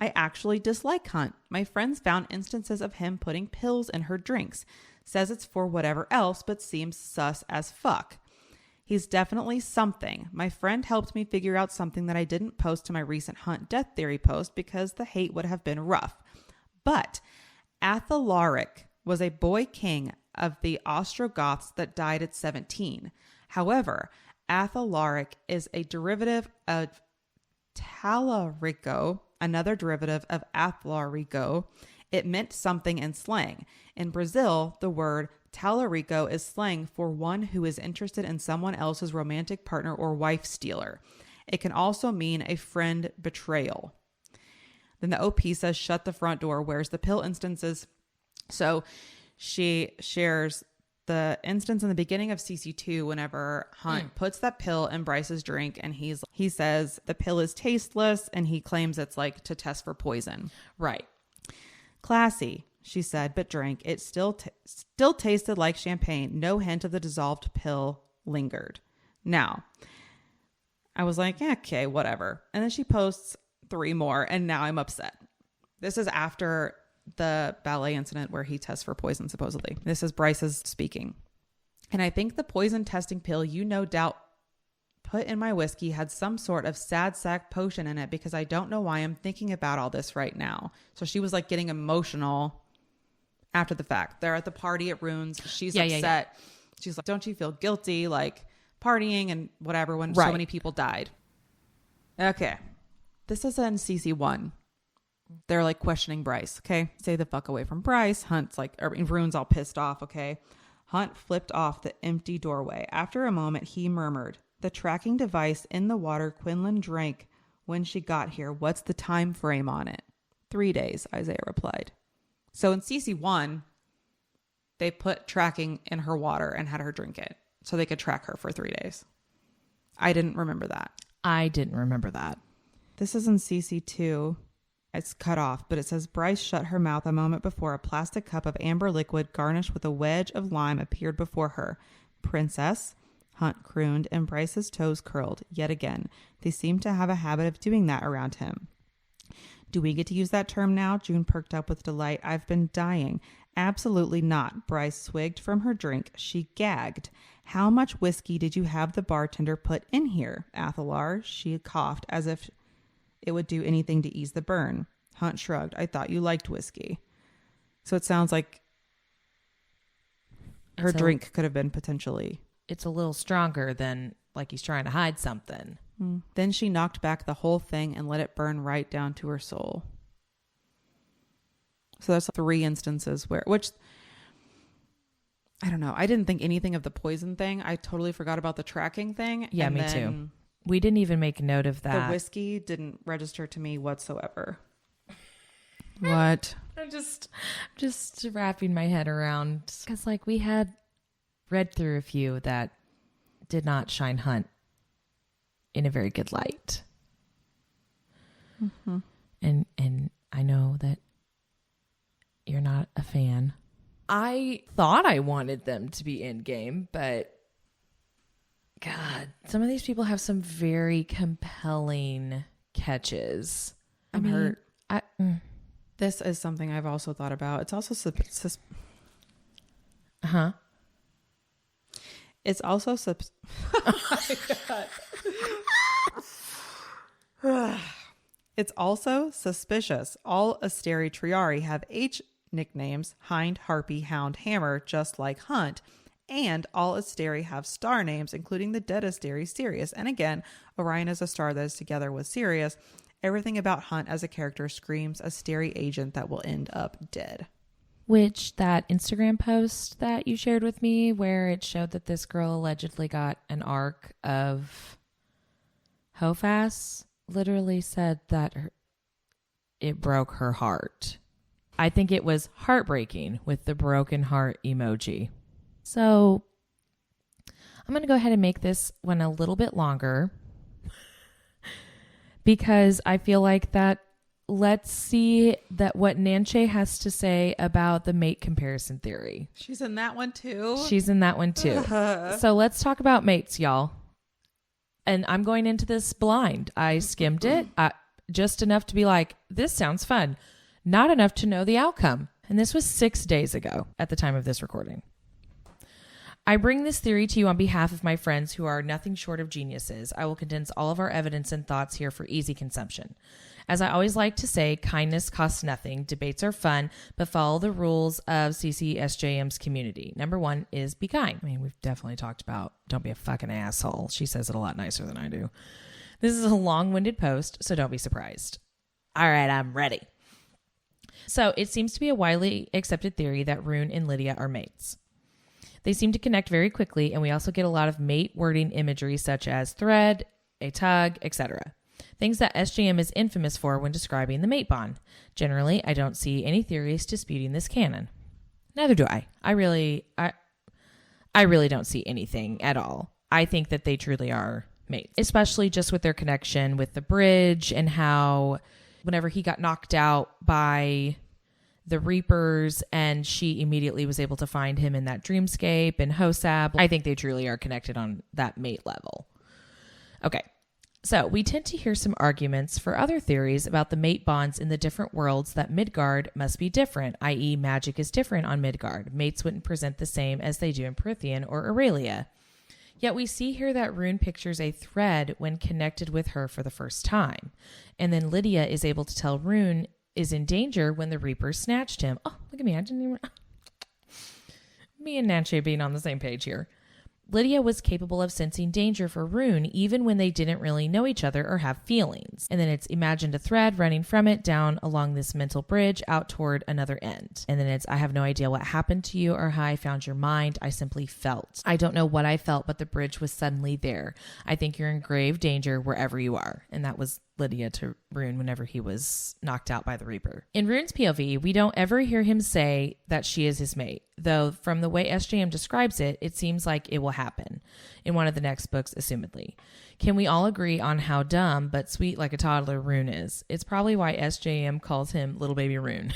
I actually dislike Hunt. My friends found instances of him putting pills in her drinks. Says it's for whatever else, but seems sus as fuck. He's definitely something. My friend helped me figure out something that I didn't post to my recent Hunt death theory post because the hate would have been rough. But Athalaric was a boy king of the Ostrogoths that died at 17. However, Athalaric is a derivative of Talarico, another derivative of Athlarico. It meant something in slang. In Brazil, the word talarico is slang for one who is interested in someone else's romantic partner or wife stealer. It can also mean a friend betrayal. Then the OP says, shut the front door. Where's the pill instances? So she shares the instance in the beginning of CC2 whenever Hunt puts that pill in Bryce's drink and he says the pill is tasteless and he claims it's like to test for poison. Right. Classy, she said, but drank. It still tasted like champagne. No hint of the dissolved pill lingered. Now, I was like, yeah, okay, whatever. And then she posts 3 more and now I'm upset. This is after the ballet incident where he tests for poison, supposedly. This is Bryce's speaking. And I think the poison testing pill you no doubt put in my whiskey had some sort of sad sack potion in it because I don't know why I'm thinking about all this right now. So she was like getting emotional after the fact. They're at the party at Runes. She's upset. Yeah. She's like, don't you feel guilty like partying and whatever when so many people died? Okay. This is in CC1. They're like questioning Bryce. Okay. Stay the fuck away from Bryce. Hunt's like, Rune's all pissed off. Okay. Hunt flipped off the empty doorway. After a moment, he murmured, the tracking device in the water Quinlan drank when she got here. What's the time frame on it? 3 days, Isaiah replied. So in CC1, they put tracking in her water and had her drink it so they could track her for 3 days. I didn't remember that. I didn't remember that. This is in CC2. It's cut off, but it says Bryce shut her mouth a moment before a plastic cup of amber liquid garnished with a wedge of lime appeared before her. Princess, Hunt crooned, and Bryce's toes curled yet again. They seemed to have a habit of doing that around him. Do we get to use that term now? June perked up with delight. I've been dying. Absolutely not. Bryce swigged from her drink. She gagged. How much whiskey did you have the bartender put in here, Athalar? She coughed as if it would do anything to ease the burn. Hunt shrugged. I thought you liked whiskey. So it sounds like her drink could have been potentially... It's a little stronger than like he's trying to hide something. Then she knocked back the whole thing and let it burn right down to her soul. So that's 3 instances which, I don't know. I didn't think anything of the poison thing. I totally forgot about the tracking thing. Yeah, me too. We didn't even make note of that. The whiskey didn't register to me whatsoever. What? I'm just wrapping my head around, because like we had read through a few that did not shine Hunt in a very good light. Mm-hmm. And I know that you're not a fan. I thought I wanted them to be in game, but God, some of these people have some very compelling catches. I'm hurt. This is something I've also thought about. It's also It's also oh my God. It's also suspicious. All Asteri Triari have H nicknames: Hind, Harpy, Hound, Hammer, just like Hunt. And all Asteri have star names, including the dead Asteri, Sirius. And again, Orion is a star that is together with Sirius. Everything about Hunt as a character screams Asteri agent that will end up dead. Which, that Instagram post that you shared with me where it showed that this girl allegedly got an arc of Hofas, literally said that it broke her heart. I think it was heartbreaking with the broken heart emoji. So I'm going to go ahead and make this one a little bit longer because I feel like that. Let's see that what Nanche has to say about the mate comparison theory. She's in that one too. She's in that one too. So let's talk about mates, y'all. And I'm going into this blind. I skimmed it just enough to be like, this sounds fun. Not enough to know the outcome. And this was 6 days ago at the time of this recording. I bring this theory to you on behalf of my friends who are nothing short of geniuses. I will condense all of our evidence and thoughts here for easy consumption. As I always like to say, kindness costs nothing. Debates are fun, but follow the rules of CCSJM's community. Number 1 is be kind. I mean, we've definitely talked about don't be a fucking asshole. She says it a lot nicer than I do. This is a long-winded post, so don't be surprised. All right, I'm ready. So it seems to be a widely accepted theory that Rune and Lydia are mates. They seem to connect very quickly, and we also get a lot of mate wording imagery such as thread, a tug, etc. Things that SJM is infamous for when describing the mate bond. Generally, I don't see any theories disputing this canon. Neither do I. I really don't see anything at all. I think that they truly are mates, especially just with their connection with the bridge and how whenever he got knocked out by the Reapers and she immediately was able to find him in that dreamscape and Hosab. I think they truly are connected on that mate level. Okay. So we tend to hear some arguments for other theories about the mate bonds in the different worlds that Midgard must be different, i.e. magic is different on Midgard. Mates wouldn't present the same as they do in Prythian or Aurelia. Yet we see here that Rune pictures a thread when connected with her for the first time. And then Lydia is able to tell Rune is in danger when the Reapers snatched him. Oh, look at me. I didn't even... Me and Nanche being on the same page here. Lydia was capable of sensing danger for Rune even when they didn't really know each other or have feelings. And then it's imagined a thread running from it down along this mental bridge out toward another end. And then it's, I have no idea what happened to you or how I found your mind. I simply felt. I don't know what I felt, but the bridge was suddenly there. I think you're in grave danger wherever you are. And that was Lydia to Rune whenever he was knocked out by the Reaper. In Rune's POV, we don't ever hear him say that she is his mate, though from the way SJM describes it, it seems like it will happen in one of the next books, assumedly. Can we all agree on how dumb but sweet like a toddler Rune is? It's probably why SJM calls him Little Baby Rune.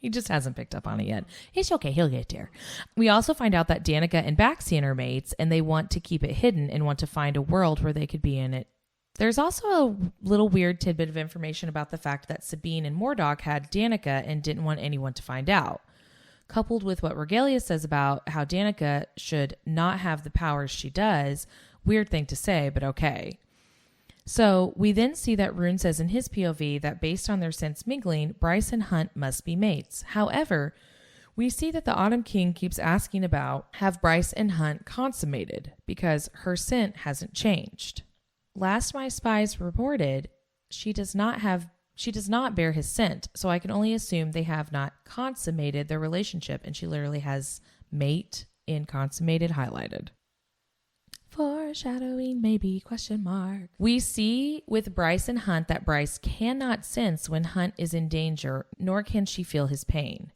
He just hasn't picked up on it yet. It's okay. He'll get there. We also find out that Danica and Baxian are mates, and they want to keep it hidden and want to find a world where they could be in it. There's also a little weird tidbit of information about the fact that Sabine and Mordok had Danica and didn't want anyone to find out. Coupled with what Regalia says about how Danica should not have the powers she does, weird thing to say, but okay. So we then see that Rune says in his POV that based on their sense mingling, Bryce and Hunt must be mates. However, we see that the Autumn King keeps asking about have Bryce and Hunt consummated because her scent hasn't changed. Last my spies reported, she does not bear his scent, so I can only assume they have not consummated their relationship, and she literally has mate in consummated highlighted. Foreshadowing, maybe, question mark. We see with Bryce and Hunt that Bryce cannot sense when Hunt is in danger, nor can she feel his pain,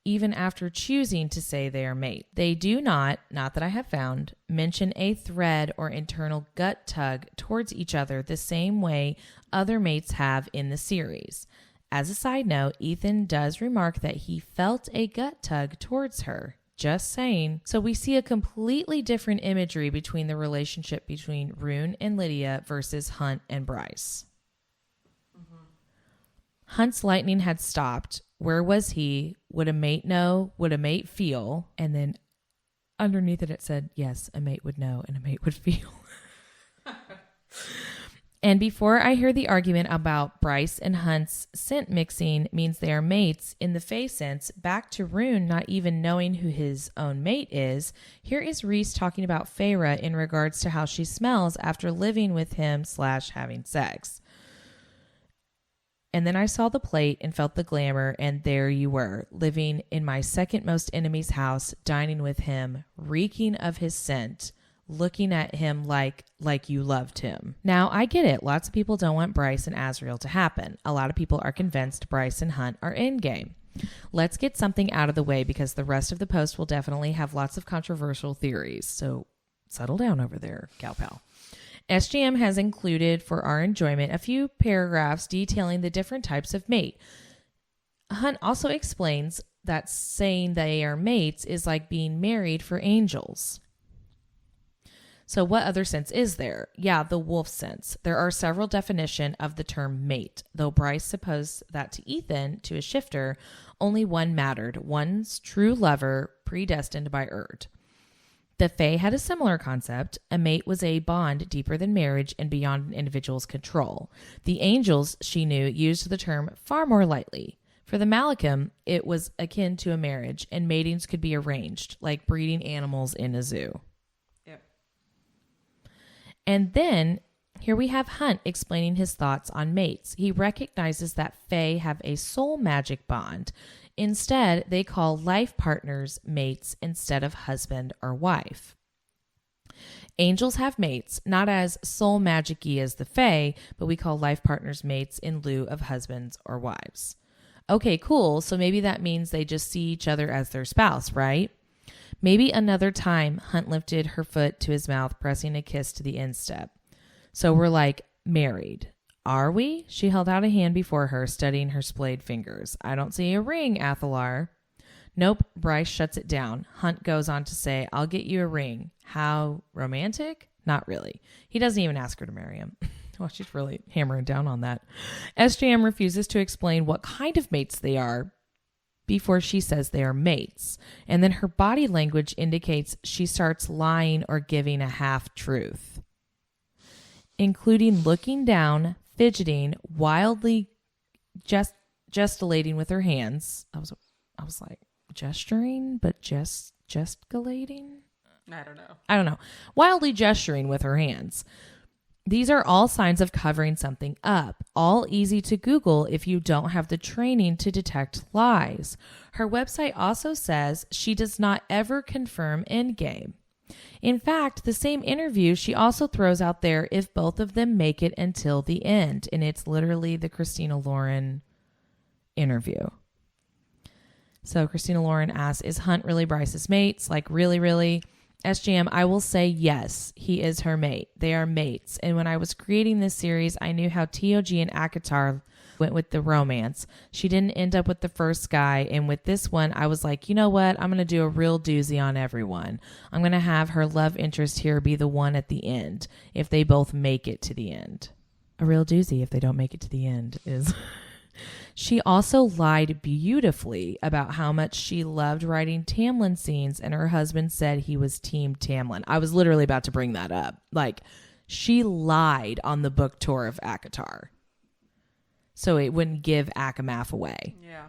even after choosing to say they are mates. They do not that I have found, mention a thread or internal gut tug towards each other the same way other mates have in the series. As a side note, Ethan does remark that he felt a gut tug towards her. Just saying. So we see a completely different imagery between the relationship between Rune and Lydia versus Hunt and Bryce. Mm-hmm. Hunt's lightning had stopped. Where was he? Would a mate know? Would a mate feel? And then underneath it said, yes, a mate would know and a mate would feel. And before I hear the argument about Bryce and Hunt's scent mixing means they are mates in the Fae sense, back to Rune not even knowing who his own mate is, here is Rhys talking about Feyre in regards to how she smells after living with him / having sex. And then I saw the plate and felt the glamour, and there you were, living in my second most enemy's house, dining with him, reeking of his scent, looking at him like you loved him. Now, I get it. Lots of people don't want Bryce and Azriel to happen. A lot of people are convinced Bryce and Hunt are endgame. Let's get something out of the way because the rest of the post will definitely have lots of controversial theories. So settle down over there, gal pal. SGM has included for our enjoyment a few paragraphs detailing the different types of mate. Hunt also explains that saying they are mates is like being married for angels. So what other sense is there? Yeah, the wolf sense. There are several definitions of the term mate, though Bryce supposed that to Ethan, to a shifter, only one mattered, one's true lover predestined by Erd. The Fae had a similar concept. A mate was a bond deeper than marriage and beyond an individual's control. The angels, she knew, used the term far more lightly. For the Malachim, it was akin to a marriage, and matings could be arranged, like breeding animals in a zoo. And then here we have Hunt explaining his thoughts on mates. He recognizes that Fae have a soul magic bond. Instead, they call life partners mates instead of husband or wife. Angels have mates, not as soul magic-y as the Fae, but we call life partners mates in lieu of husbands or wives. Okay, cool. So maybe that means they just see each other as their spouse, right? Maybe another time, Hunt lifted her foot to his mouth, pressing a kiss to the instep. So we're like, married. Are we? She held out a hand before her, studying her splayed fingers. I don't see a ring, Athalar. Nope, Bryce shuts it down. Hunt goes on to say, I'll get you a ring. How romantic? Not really. He doesn't even ask her to marry him. Well, she's really hammering down on that. SJM refuses to explain what kind of mates they are before she says they are mates. And then her body language indicates she starts lying or giving a half-truth, including looking down, fidgeting, wildly gesticulating with her hands. I was like, gesturing, but gesticulating? I don't know. Wildly gesturing with her hands. These are all signs of covering something up, all easy to Google if you don't have the training to detect lies. Her website also says she does not ever confirm endgame. In fact, the same interview, she also throws out there if both of them make it until the end. And it's literally the Christina Lauren interview. So Christina Lauren asks, is Hunt really Bryce's mates? Like, really, really? SJM, I will say yes, he is her mate. They are mates. And when I was creating this series, I knew how TOG and Akatar went with the romance. She didn't end up with the first guy. And with this one, I was like, you know what? I'm going to do a real doozy on everyone. I'm going to have her love interest here be the one at the end if they both make it to the end. A real doozy if they don't make it to the end is... She also lied beautifully about how much she loved writing Tamlin scenes, and her husband said he was Team Tamlin. I was literally about to bring that up. Like, she lied on the book tour of Akatar, so it wouldn't give Akamath away. Yeah.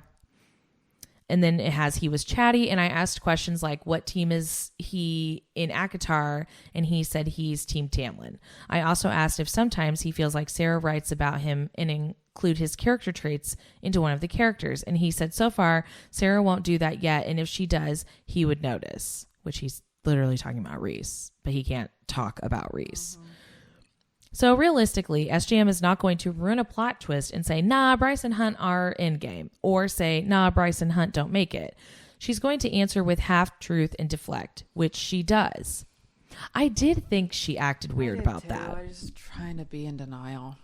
And then it has he was chatty, and I asked questions like, what team is he in Akatar? And he said he's Team Tamlin. I also asked if sometimes he feels like Sarah writes about him and include his character traits into one of the characters. And he said so far, Sarah won't do that yet. And if she does, he would notice, which he's literally talking about Rhys, but he can't talk about Rhys. Mm-hmm. So realistically, SJM is not going to ruin a plot twist and say, nah, Bryce and Hunt are endgame, or say, nah, Bryce and Hunt don't make it. She's going to answer with half truth and deflect, which she does. I did think she acted weird about that. I was trying to be in denial.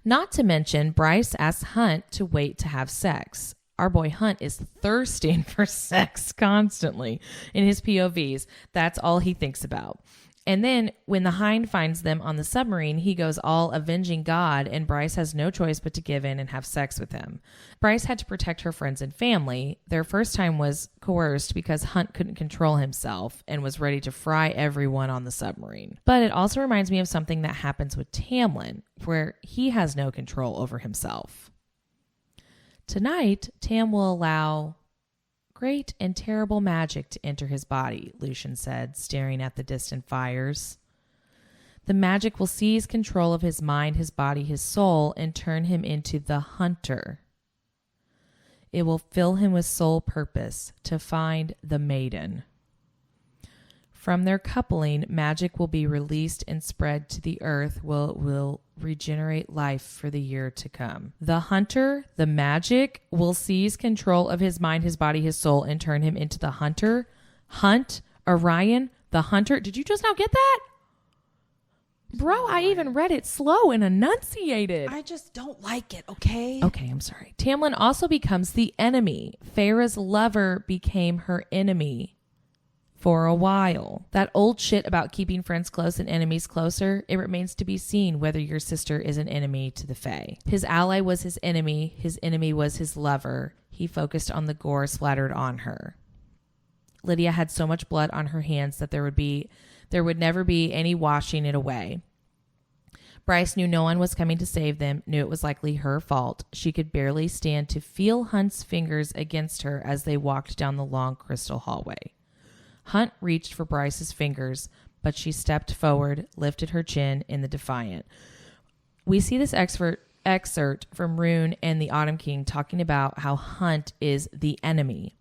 Not to mention, Bryce asks Hunt to wait to have sex. Our boy Hunt is thirsting for sex constantly in his POVs. That's all he thinks about. And then when the Hind finds them on the submarine, he goes all avenging God, and Bryce has no choice but to give in and have sex with him. Bryce had to protect her friends and family. Their first time was coerced because Hunt couldn't control himself and was ready to fry everyone on the submarine. But it also reminds me of something that happens with Tamlin, where he has no control over himself. Tonight, Tam will allow great and terrible magic to enter his body, Lucian said, staring at the distant fires. The magic will seize control of his mind, his body, his soul, and turn him into the hunter. It will fill him with sole purpose, to find the maiden. From their coupling, magic will be released and spread to the earth, will regenerate life for the year to come. The hunter, the magic, will seize control of his mind, his body, his soul, and turn him into the hunter. Hunt, Orion, the hunter. Did you just now get that? Bro, I even read it slow and enunciated. I just don't like it, okay? Okay, I'm sorry. Tamlin also becomes the enemy. Farah's lover became her enemy. For a while. That old shit about keeping friends close and enemies closer, it remains to be seen whether your sister is an enemy to the Fae. His ally was his enemy was his lover. He focused on the gore splattered on her. Lydia had so much blood on her hands that there would never be any washing it away. Bryce knew no one was coming to save them, knew it was likely her fault. She could barely stand to feel Hunt's fingers against her as they walked down the long crystal hallway. Hunt reached for Bryce's fingers, but she stepped forward, lifted her chin in the defiant. We see this excerpt from Rune and the Autumn King talking about how Hunt is the enemy.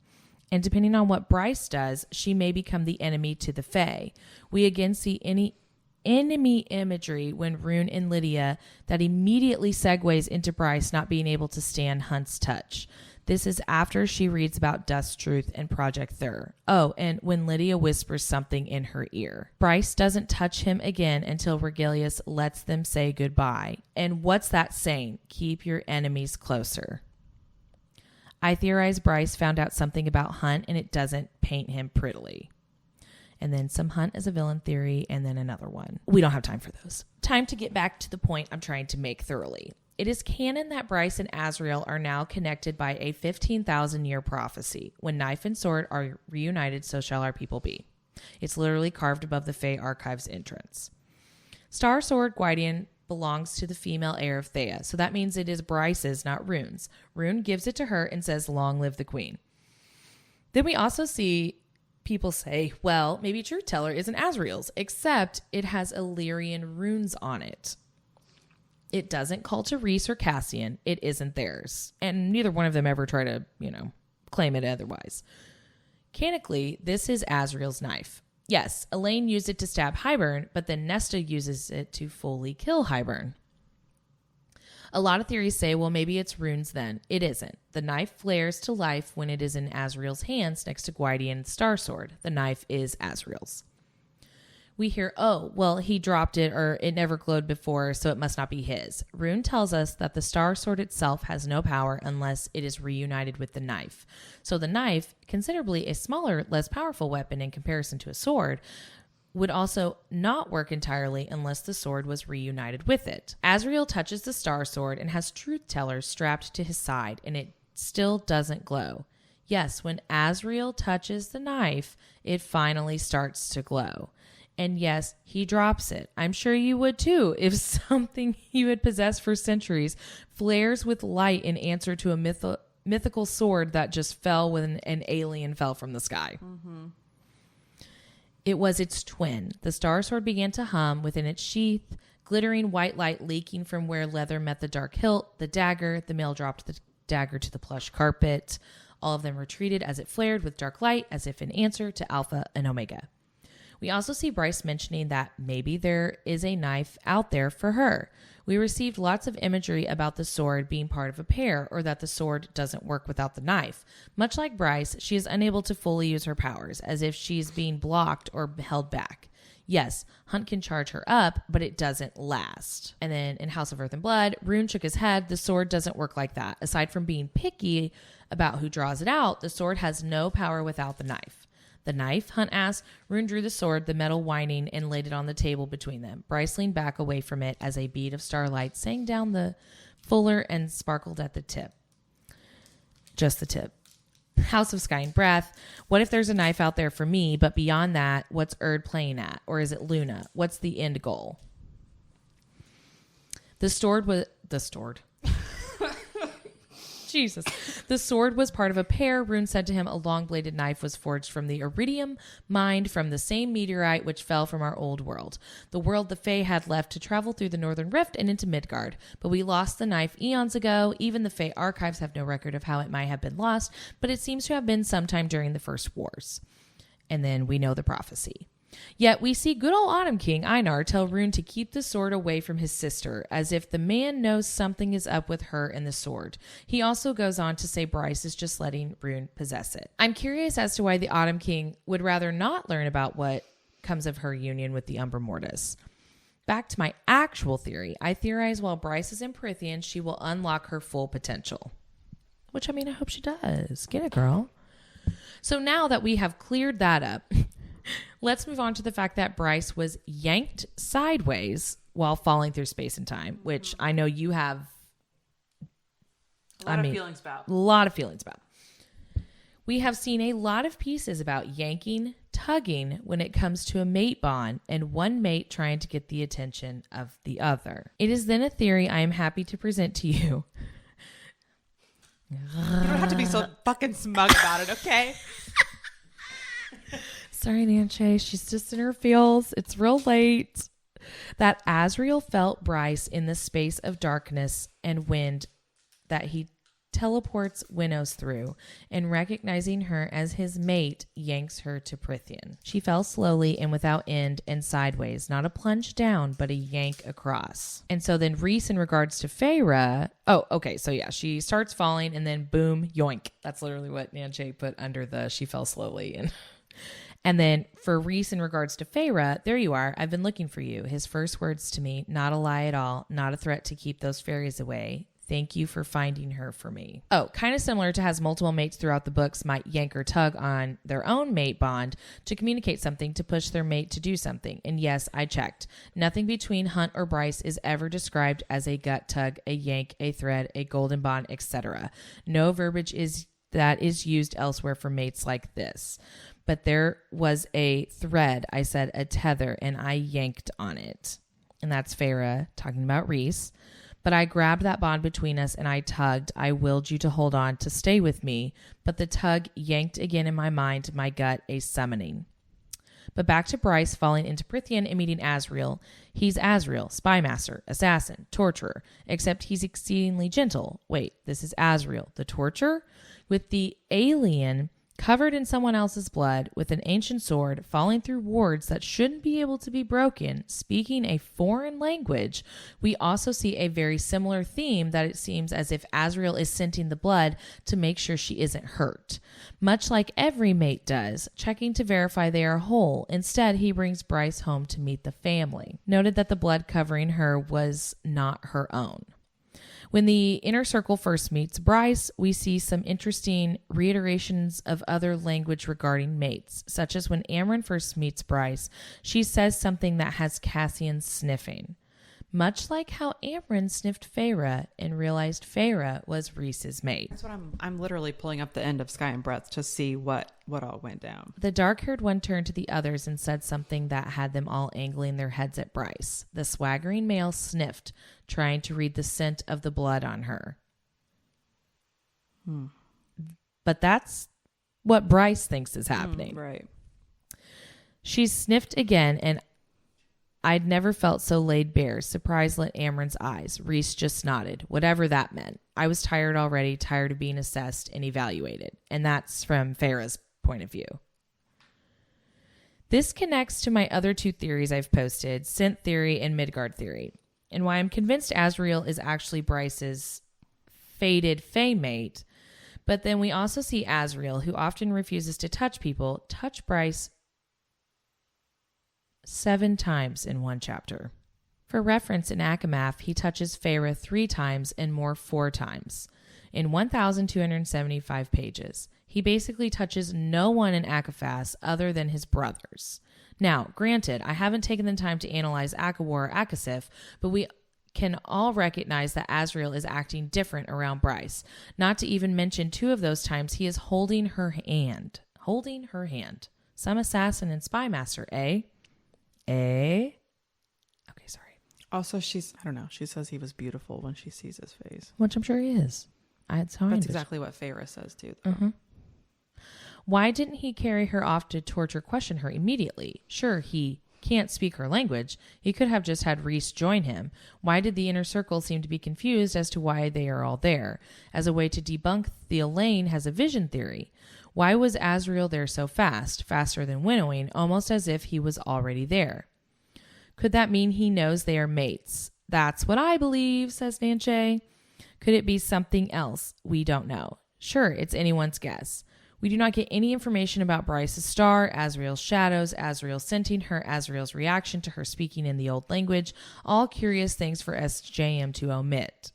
And depending on what Bryce does, she may become the enemy to the Fae. We again see any enemy imagery when Rune and Lydia that immediately segues into Bryce not being able to stand Hunt's touch. This is after she reads about Dust Truth and Project Thur. Oh, and when Lydia whispers something in her ear. Bryce doesn't touch him again until Regilius lets them say goodbye. And what's that saying? Keep your enemies closer. I theorize Bryce found out something about Hunt and it doesn't paint him prettily. And then some Hunt as a villain theory and then another one. We don't have time for those. Time to get back to the point I'm trying to make thoroughly. It is canon that Bryce and Azriel are now connected by a 15,000-year prophecy. When knife and sword are reunited, so shall our people be. It's literally carved above the Fae Archives entrance. Star Sword Gwydion belongs to the female heir of Thea, so that means it is Bryce's, not Rune's. Rune gives it to her and says, long live the queen. Then we also see people say, well, maybe Truth Teller isn't Azriel's, except it has Illyrian runes on it. It doesn't call to Rhys or Cassian. It isn't theirs. And neither one of them ever try to, claim it otherwise. Canonically, this is Azriel's knife. Yes, Elaine used it to stab Hybern, but then Nesta uses it to fully kill Hybern. A lot of theories say, well, maybe it's runes then. It isn't. The knife flares to life when it is in Azriel's hands next to Gwydion's Star Sword. The knife is Azriel's. We hear, oh, well, he dropped it or it never glowed before, so it must not be his. Rune tells us that the Star Sword itself has no power unless it is reunited with the knife. So the knife, considerably a smaller, less powerful weapon in comparison to a sword, would also not work entirely unless the sword was reunited with it. Azriel touches the Star Sword and has Truth Teller strapped to his side, and it still doesn't glow. Yes, when Azriel touches the knife, it finally starts to glow. And yes, he drops it. I'm sure you would too if something you had possessed for centuries flares with light in answer to a mythical sword that just fell when an alien fell from the sky. Mm-hmm. It was its twin. The Star Sword began to hum within its sheath, glittering white light leaking from where leather met the dark hilt, the dagger. The male dropped the dagger to the plush carpet. All of them retreated as it flared with dark light, as if in answer to Alpha and Omega. We also see Bryce mentioning that maybe there is a knife out there for her. We received lots of imagery about the sword being part of a pair, or that the sword doesn't work without the knife. Much like Bryce, she is unable to fully use her powers, as if she's being blocked or held back. Yes, Hunt can charge her up, but it doesn't last. And then in House of Earth and Blood, Rune shook his head. The sword doesn't work like that. Aside from being picky about who draws it out, the sword has no power without the knife. The knife, Hunt asked. Rune drew the sword, the metal whining, and laid it on the table between them. Bryce leaned back away from it as a bead of starlight sang down the fuller and sparkled at the tip. Just the tip. House of Sky and Breath. What if there's a knife out there for me, but beyond that, what's Erd playing at? Or is it Luna? What's the end goal? The sword was... Jesus. The sword was part of a pair. Rune said to him a long-bladed knife was forged from the iridium mined from the same meteorite which fell from our old world. The world the Fae had left to travel through the Northern Rift and into Midgard. But we lost the knife eons ago. Even the Fae archives have no record of how it might have been lost, but it seems to have been sometime during the First Wars. And then we know the prophecy. Yet we see good old Autumn King Einar tell Rune to keep the sword away from his sister, as if the man knows something is up with her and the sword. He also goes on to say Bryce is just letting Rune possess it. I'm curious as to why the Autumn King would rather not learn about what comes of her union with the Umbra Mortis. Back to my actual theory. I theorize while Bryce is in Prythian, she will unlock her full potential. Which, I mean, I hope she does. Get it, girl. So now that we have cleared that up... Let's move on to the fact that Bryce was yanked sideways while falling through space and time, which I know you have a lot of feelings about. A lot of feelings about. We have seen a lot of pieces about yanking, tugging when it comes to a mate bond and one mate trying to get the attention of the other. It is then a theory I am happy to present to you. You don't have to be so fucking smug about it, okay? Sorry, Nanche. She's just in her feels. It's real late. That Azriel felt Bryce in the space of darkness and wind that he teleports Winnows through, and recognizing her as his mate yanks her to Prythian. She fell slowly and without end and sideways, not a plunge down, but a yank across. And so then Rhys, in regards to Feyre, she starts falling and then boom, yoink. That's literally what Nanche put under the she fell slowly. And then for Rhys, in regards to Feyre, there you are. I've been looking for you. His first words to me, not a lie at all, not a threat to keep those fairies away. Thank you for finding her for me. Oh, kind of similar to has multiple mates throughout the books might yank or tug on their own mate bond to communicate something, to push their mate to do something. And yes, I checked. Nothing between Hunt or Bryce is ever described as a gut tug, a yank, a thread, a golden bond, etc. No verbiage is used elsewhere for mates like this. But there was a thread, I said a tether, and I yanked on it. And that's Feyre talking about Rhys. But I grabbed that bond between us and I tugged. I willed you to hold on, to stay with me. But the tug yanked again in my mind, my gut, a summoning. But back to Bryce falling into Prythian and meeting Azriel. He's Azriel, spy master, assassin, torturer, except he's exceedingly gentle. Wait, this is Azriel, the torturer? With the alien Covered in someone else's blood, with an ancient sword, falling through wards that shouldn't be able to be broken, speaking a foreign language, we also see a very similar theme that it seems as if Azriel is scenting the blood to make sure she isn't hurt. Much like every mate does, checking to verify they are whole. Instead, he brings Bryce home to meet the family. Noted that the blood covering her was not her own. When the inner circle first meets Bryce, we see some interesting reiterations of other language regarding mates, such as when Amren first meets Bryce, she says something that has Cassian sniffing, much like how Amren sniffed Feyre and realized Feyre was Rhys's mate. That's what I'm literally pulling up the end of Sky and Breath to see what all went down. The dark-haired one turned to the others and said something that had them all angling their heads at Bryce. The swaggering male sniffed, trying to read the scent of the blood on her. But that's what Bryce thinks is happening. Right. She sniffed again, and I'd never felt so laid bare. Surprise lit Amren's eyes. Rhys just nodded, whatever that meant. I was tired already, tired of being assessed and evaluated. And that's from Feyre's point of view. This connects to my other two theories I've posted, Scent Theory and Midgard Theory, and why I'm convinced Azriel is actually Bryce's fated Fae mate. But then we also see Azriel, who often refuses to touch people, touch Bryce 7 times in one chapter. For reference, in Akamath, he touches Feyre 3 times and Mor 4 times in 1,275 pages. He basically touches no one in Akaphas other than his brothers. Now, granted, I haven't taken the time to analyze Akawar or Akasif, but we can all recognize that Azriel is acting different around Bryce. Not to even mention 2 of those times he is holding her hand. Holding her hand. Some assassin and spy master, eh? Okay, sorry. Also, she says he was beautiful when she sees his face. Which I'm sure he is. That's exactly what Feyre says, too. Mm-hmm. Why didn't he carry her off to torture question her immediately? Sure, he can't speak her language. He could have just had Rhys join him. Why did the inner circle seem to be confused as to why they are all there? As a way to debunk the Elaine has a vision theory. Why was Azriel there so fast, faster than winnowing, almost as if he was already there? Could that mean he knows they are mates? That's what I believe, says Nanche. Could it be something else? We don't know. Sure, it's anyone's guess. We do not get any information about Bryce's star, Azriel's shadows, Azriel scenting her, Azriel's reaction to her speaking in the old language. All curious things for SJM to omit.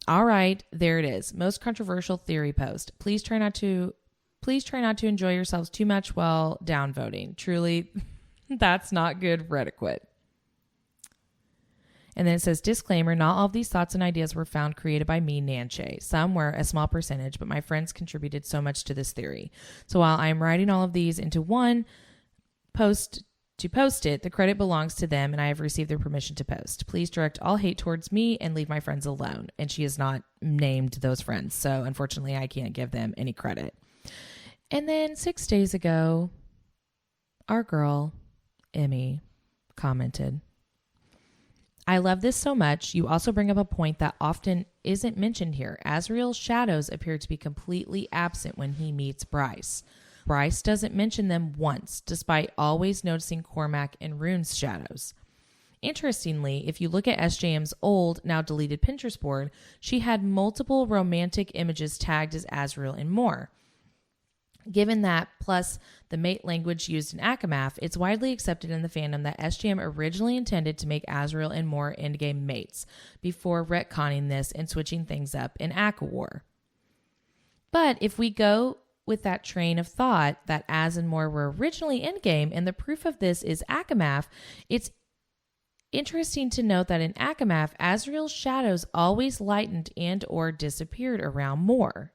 All right, there it is. Most controversial theory post. Please try not to enjoy yourselves too much while downvoting. Truly, that's not good retiquette. And then it says, disclaimer, not all of these thoughts and ideas were found created by me, Nanche. Some were a small percentage, but my friends contributed so much to this theory. So while I am writing all of these into one post to post it, the credit belongs to them, and I have received their permission to post. Please direct all hate towards me and leave my friends alone. And she has not named those friends, so unfortunately I can't give them any credit. And then 6 days ago, our girl, Emmy, commented, I love this so much. You also bring up a point that often isn't mentioned here. Azriel's shadows appear to be completely absent when he meets Bryce. Bryce doesn't mention them once, despite always noticing Cormac and Rune's shadows. Interestingly, if you look at SJM's old, now deleted Pinterest board, she had multiple romantic images tagged as Azriel and Mor. Given that, plus the mate language used in Akamath, it's widely accepted in the fandom that SGM originally intended to make Azriel and Mor endgame mates, before retconning this and switching things up in Akawar. But if we go with that train of thought that Az and Mor were originally endgame, and the proof of this is Akamath, it's interesting to note that in Akamath, Azriel's shadows always lightened and or disappeared around Mor.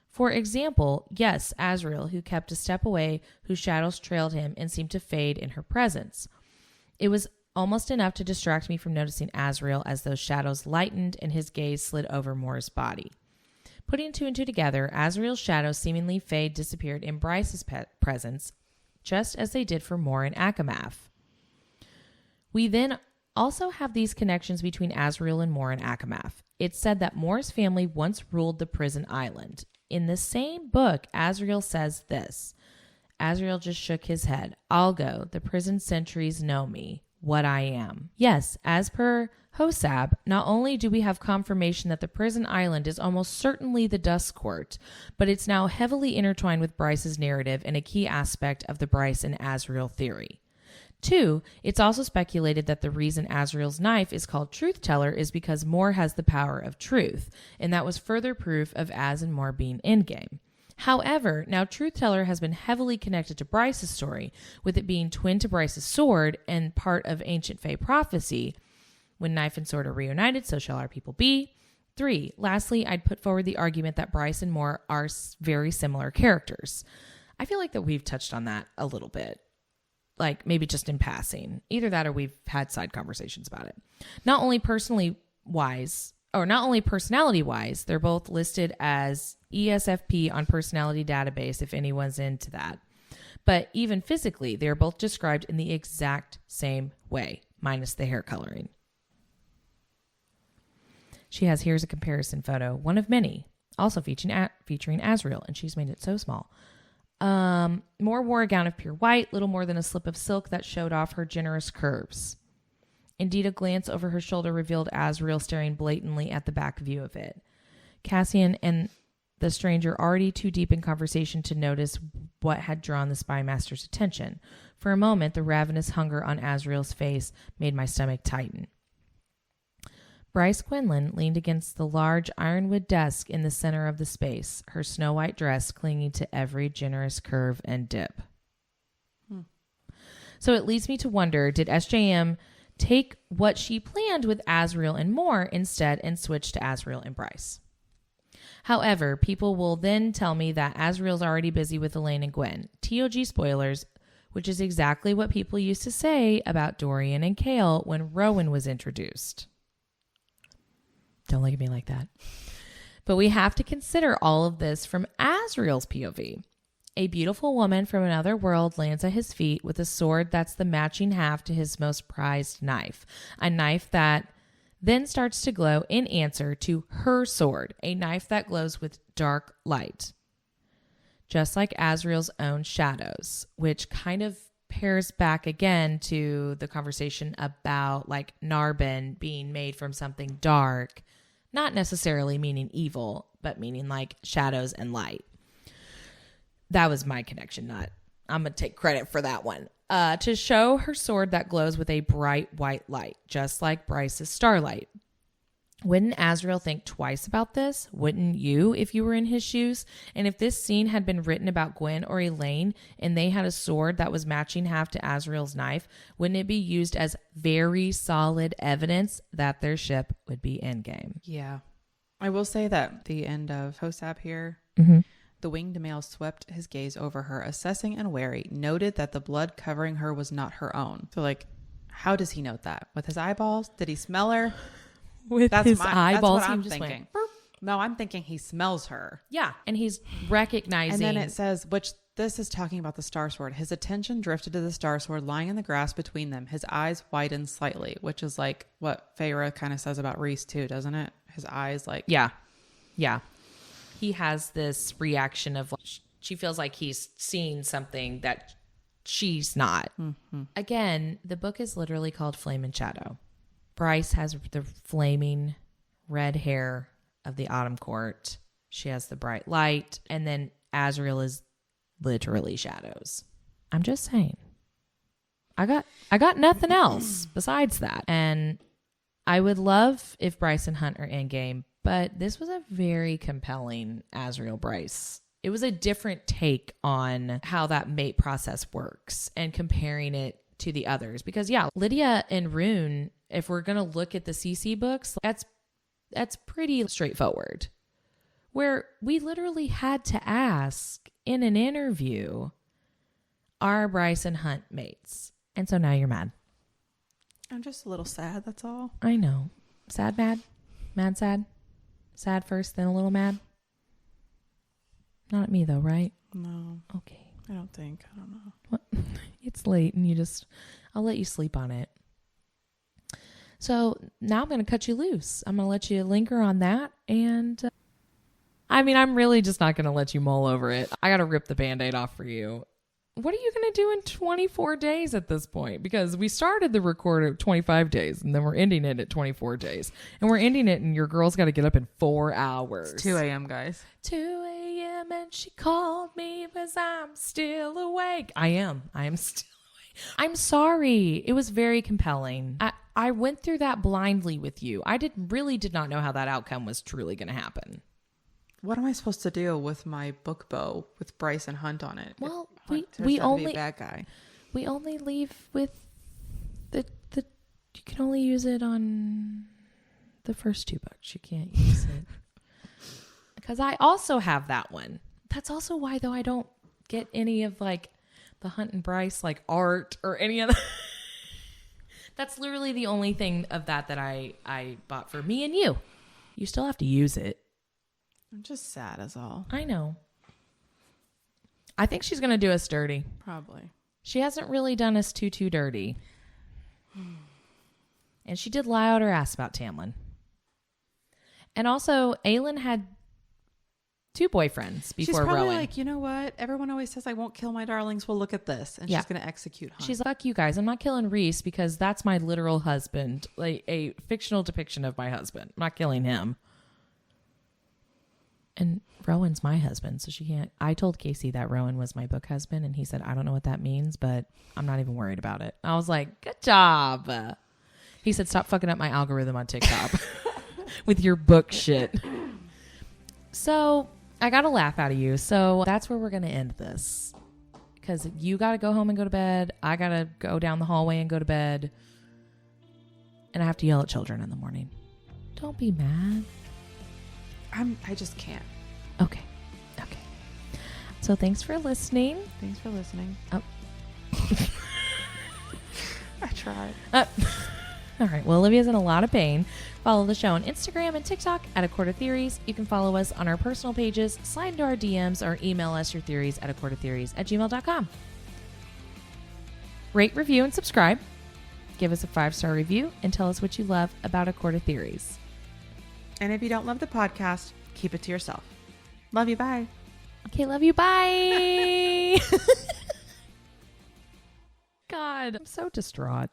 For example, yes, Azriel, who kept a step away, whose shadows trailed him and seemed to fade in her presence. It was almost enough to distract me from noticing Azriel as those shadows lightened and his gaze slid over Mor's body. Putting 2 and 2 together, Azriel's shadows seemingly disappeared in Bryce's presence, just as they did for Mor and Akamath. We then also have these connections between Azriel and Mor and Akamath. It's said that Mor's family once ruled the prison island. in the same book, Azriel says this. Azriel just shook his head. I'll go. The prison sentries know me, what I am. Yes, as per Hosab, not only do we have confirmation that the prison island is almost certainly the Dust Court, but it's now heavily intertwined with Bryce's narrative and a key aspect of the Bryce and Azriel theory. 2, it's also speculated that the reason Azriel's knife is called Truth Teller is because Moore has the power of truth, and that was further proof of Az and Moore being endgame. However, now Truth Teller has been heavily connected to Bryce's story, with it being twin to Bryce's sword and part of ancient Fae prophecy. When knife and sword are reunited, so shall our people be. 3, lastly, I'd put forward the argument that Bryce and Moore are very similar characters. I feel like that we've touched on that a little bit. Like maybe just in passing. Either that or we've had side conversations about it. Not only personality wise, they're both listed as ESFP on personality database if anyone's into that. But even physically, they're both described in the exact same way, minus the hair coloring. Here's a comparison photo, one of many, also featuring Azriel, and she's made it so small. Moore wore a gown of pure white, little more than a slip of silk that showed off her generous curves. Indeed, a glance over her shoulder revealed Azriel staring blatantly at the back view of it. Cassian and the stranger already too deep in conversation to notice what had drawn the spy master's attention. For a moment, the ravenous hunger on Azriel's face made my stomach tighten. Bryce Quinlan leaned against the large ironwood desk in the center of the space, her snow-white dress clinging to every generous curve and dip. So it leads me to wonder, did SJM take what she planned with Azriel and Moore instead and switch to Azriel and Bryce? However, people will then tell me that Azriel's already busy with Elaine and Gwen. TOG spoilers, which is exactly what people used to say about Dorian and Kale when Rowan was introduced. Don't look at me like that. But we have to consider all of this from Azriel's POV. A beautiful woman from another world lands at his feet with a sword that's the matching half to his most prized knife. A knife that then starts to glow in answer to her sword, a knife that glows with dark light. Just like Azriel's own shadows, which kind of pairs back again to the conversation about like Narbin being made from something dark. Not necessarily meaning evil, but meaning like shadows and light. That was my connection, I'm going to take credit for that one. To show her sword that glows with a bright white light, just like Bryce's starlight. Wouldn't Azriel think twice about this? Wouldn't you if you were in his shoes? And if this scene had been written about Gwen or Elaine and they had a sword that was matching half to Azriel's knife, wouldn't it be used as very solid evidence that their ship would be endgame? Yeah. I will say that the end of Hosab here, the winged male swept his gaze over her, assessing and wary, noted that the blood covering her was not her own. So like, how does he note that? With his eyeballs? Did he smell her? With his eyeballs, that's what I'm thinking. No, I'm thinking he smells her. Yeah, and he's recognizing. And then it says, which this is talking about the Star Sword. His attention drifted to the Star Sword lying in the grass between them. His eyes widened slightly, which is like what Feyre kind of says about Rhys too, doesn't it? His eyes like... Yeah. He has this reaction of she feels like he's seeing something that she's not. Again, the book is literally called Flame and Shadow. Bryce has the flaming red hair of the Autumn Court. She has the bright light. And then Azriel is literally shadows. I'm just saying. I got nothing else besides that. And I would love if Bryce and Hunt are endgame, but this was a very compelling Azriel Bryce. It was a different take on how that mate process works and comparing it to the others. Because yeah, Lydia and Rune, if we're going to look at the CC books, that's pretty straightforward. Where we literally had to ask in an interview, are Bryce and Hunt mates? And so now you're mad. I'm just a little sad, that's all. I know. Sad, mad? Mad, sad? Sad first, then a little mad? Not at me though, right? No. Okay. I don't think. I don't know. What? It's late and I'll let you sleep on it. So now I'm going to cut you loose. I'm going to let you linger on that. And I mean, I'm really just not going to let you mull over it. I got to rip the Band-Aid off for you. What are you going to do in 24 days at this point? Because we started the record at 25 days and then we're ending it at 24 days. And we're ending it and your girl's got to get up in 4 hours. It's 2 a.m., guys. 2 a.m. and she called me because I'm still awake. I am still awake. I'm sorry. It was very compelling. I went through that blindly with you. I really did not know how that outcome was truly going to happen. What am I supposed to do with my book bow with Bryce and Hunt on it? Well, we only be a bad guy. We only leave with the you can only use it on the first 2 books. You can't use it because I also have that one. That's also why though I don't get any of like the Hunt and Bryce like art or any of that. That's literally the only thing of that I bought for me and you. You still have to use it. I'm just sad as all. I know. I think she's going to do us dirty. Probably. She hasn't really done us too dirty. And she did lie out her ass about Tamlin. And also, Aelin had 2 boyfriends before She's probably Rowan. like, you know what? Everyone always says I won't kill my darlings. Well, look at this. And she's going to execute Hunt. She's like, fuck you guys. I'm not killing Rhys because that's my literal husband. Like a fictional depiction of my husband. I'm not killing him. And Rowan's my husband, so she can't. I told Casey that Rowan was my book husband, and he said, I don't know what that means, but I'm not even worried about it. I was like, good job. He said, stop fucking up my algorithm on TikTok with your book shit. So I got a laugh out of you. So that's where we're going to end this. Because you got to go home and go to bed. I got to go down the hallway and go to bed. And I have to yell at children in the morning. Don't be mad. I just can't. Okay. So thanks for listening. Thanks for listening. Oh. I tried. All right. Well, Olivia's in a lot of pain. Follow the show on Instagram and TikTok at A Court of Theories. You can follow us on our personal pages, slide into our DMs, or email us your theories at acourtoftheories@gmail.com. Rate, review, and subscribe. Give us a 5-star review and tell us what you love about A Court of Theories. And if you don't love the podcast, keep it to yourself. Love you. Bye. Okay, love you. Bye. God, I'm so distraught.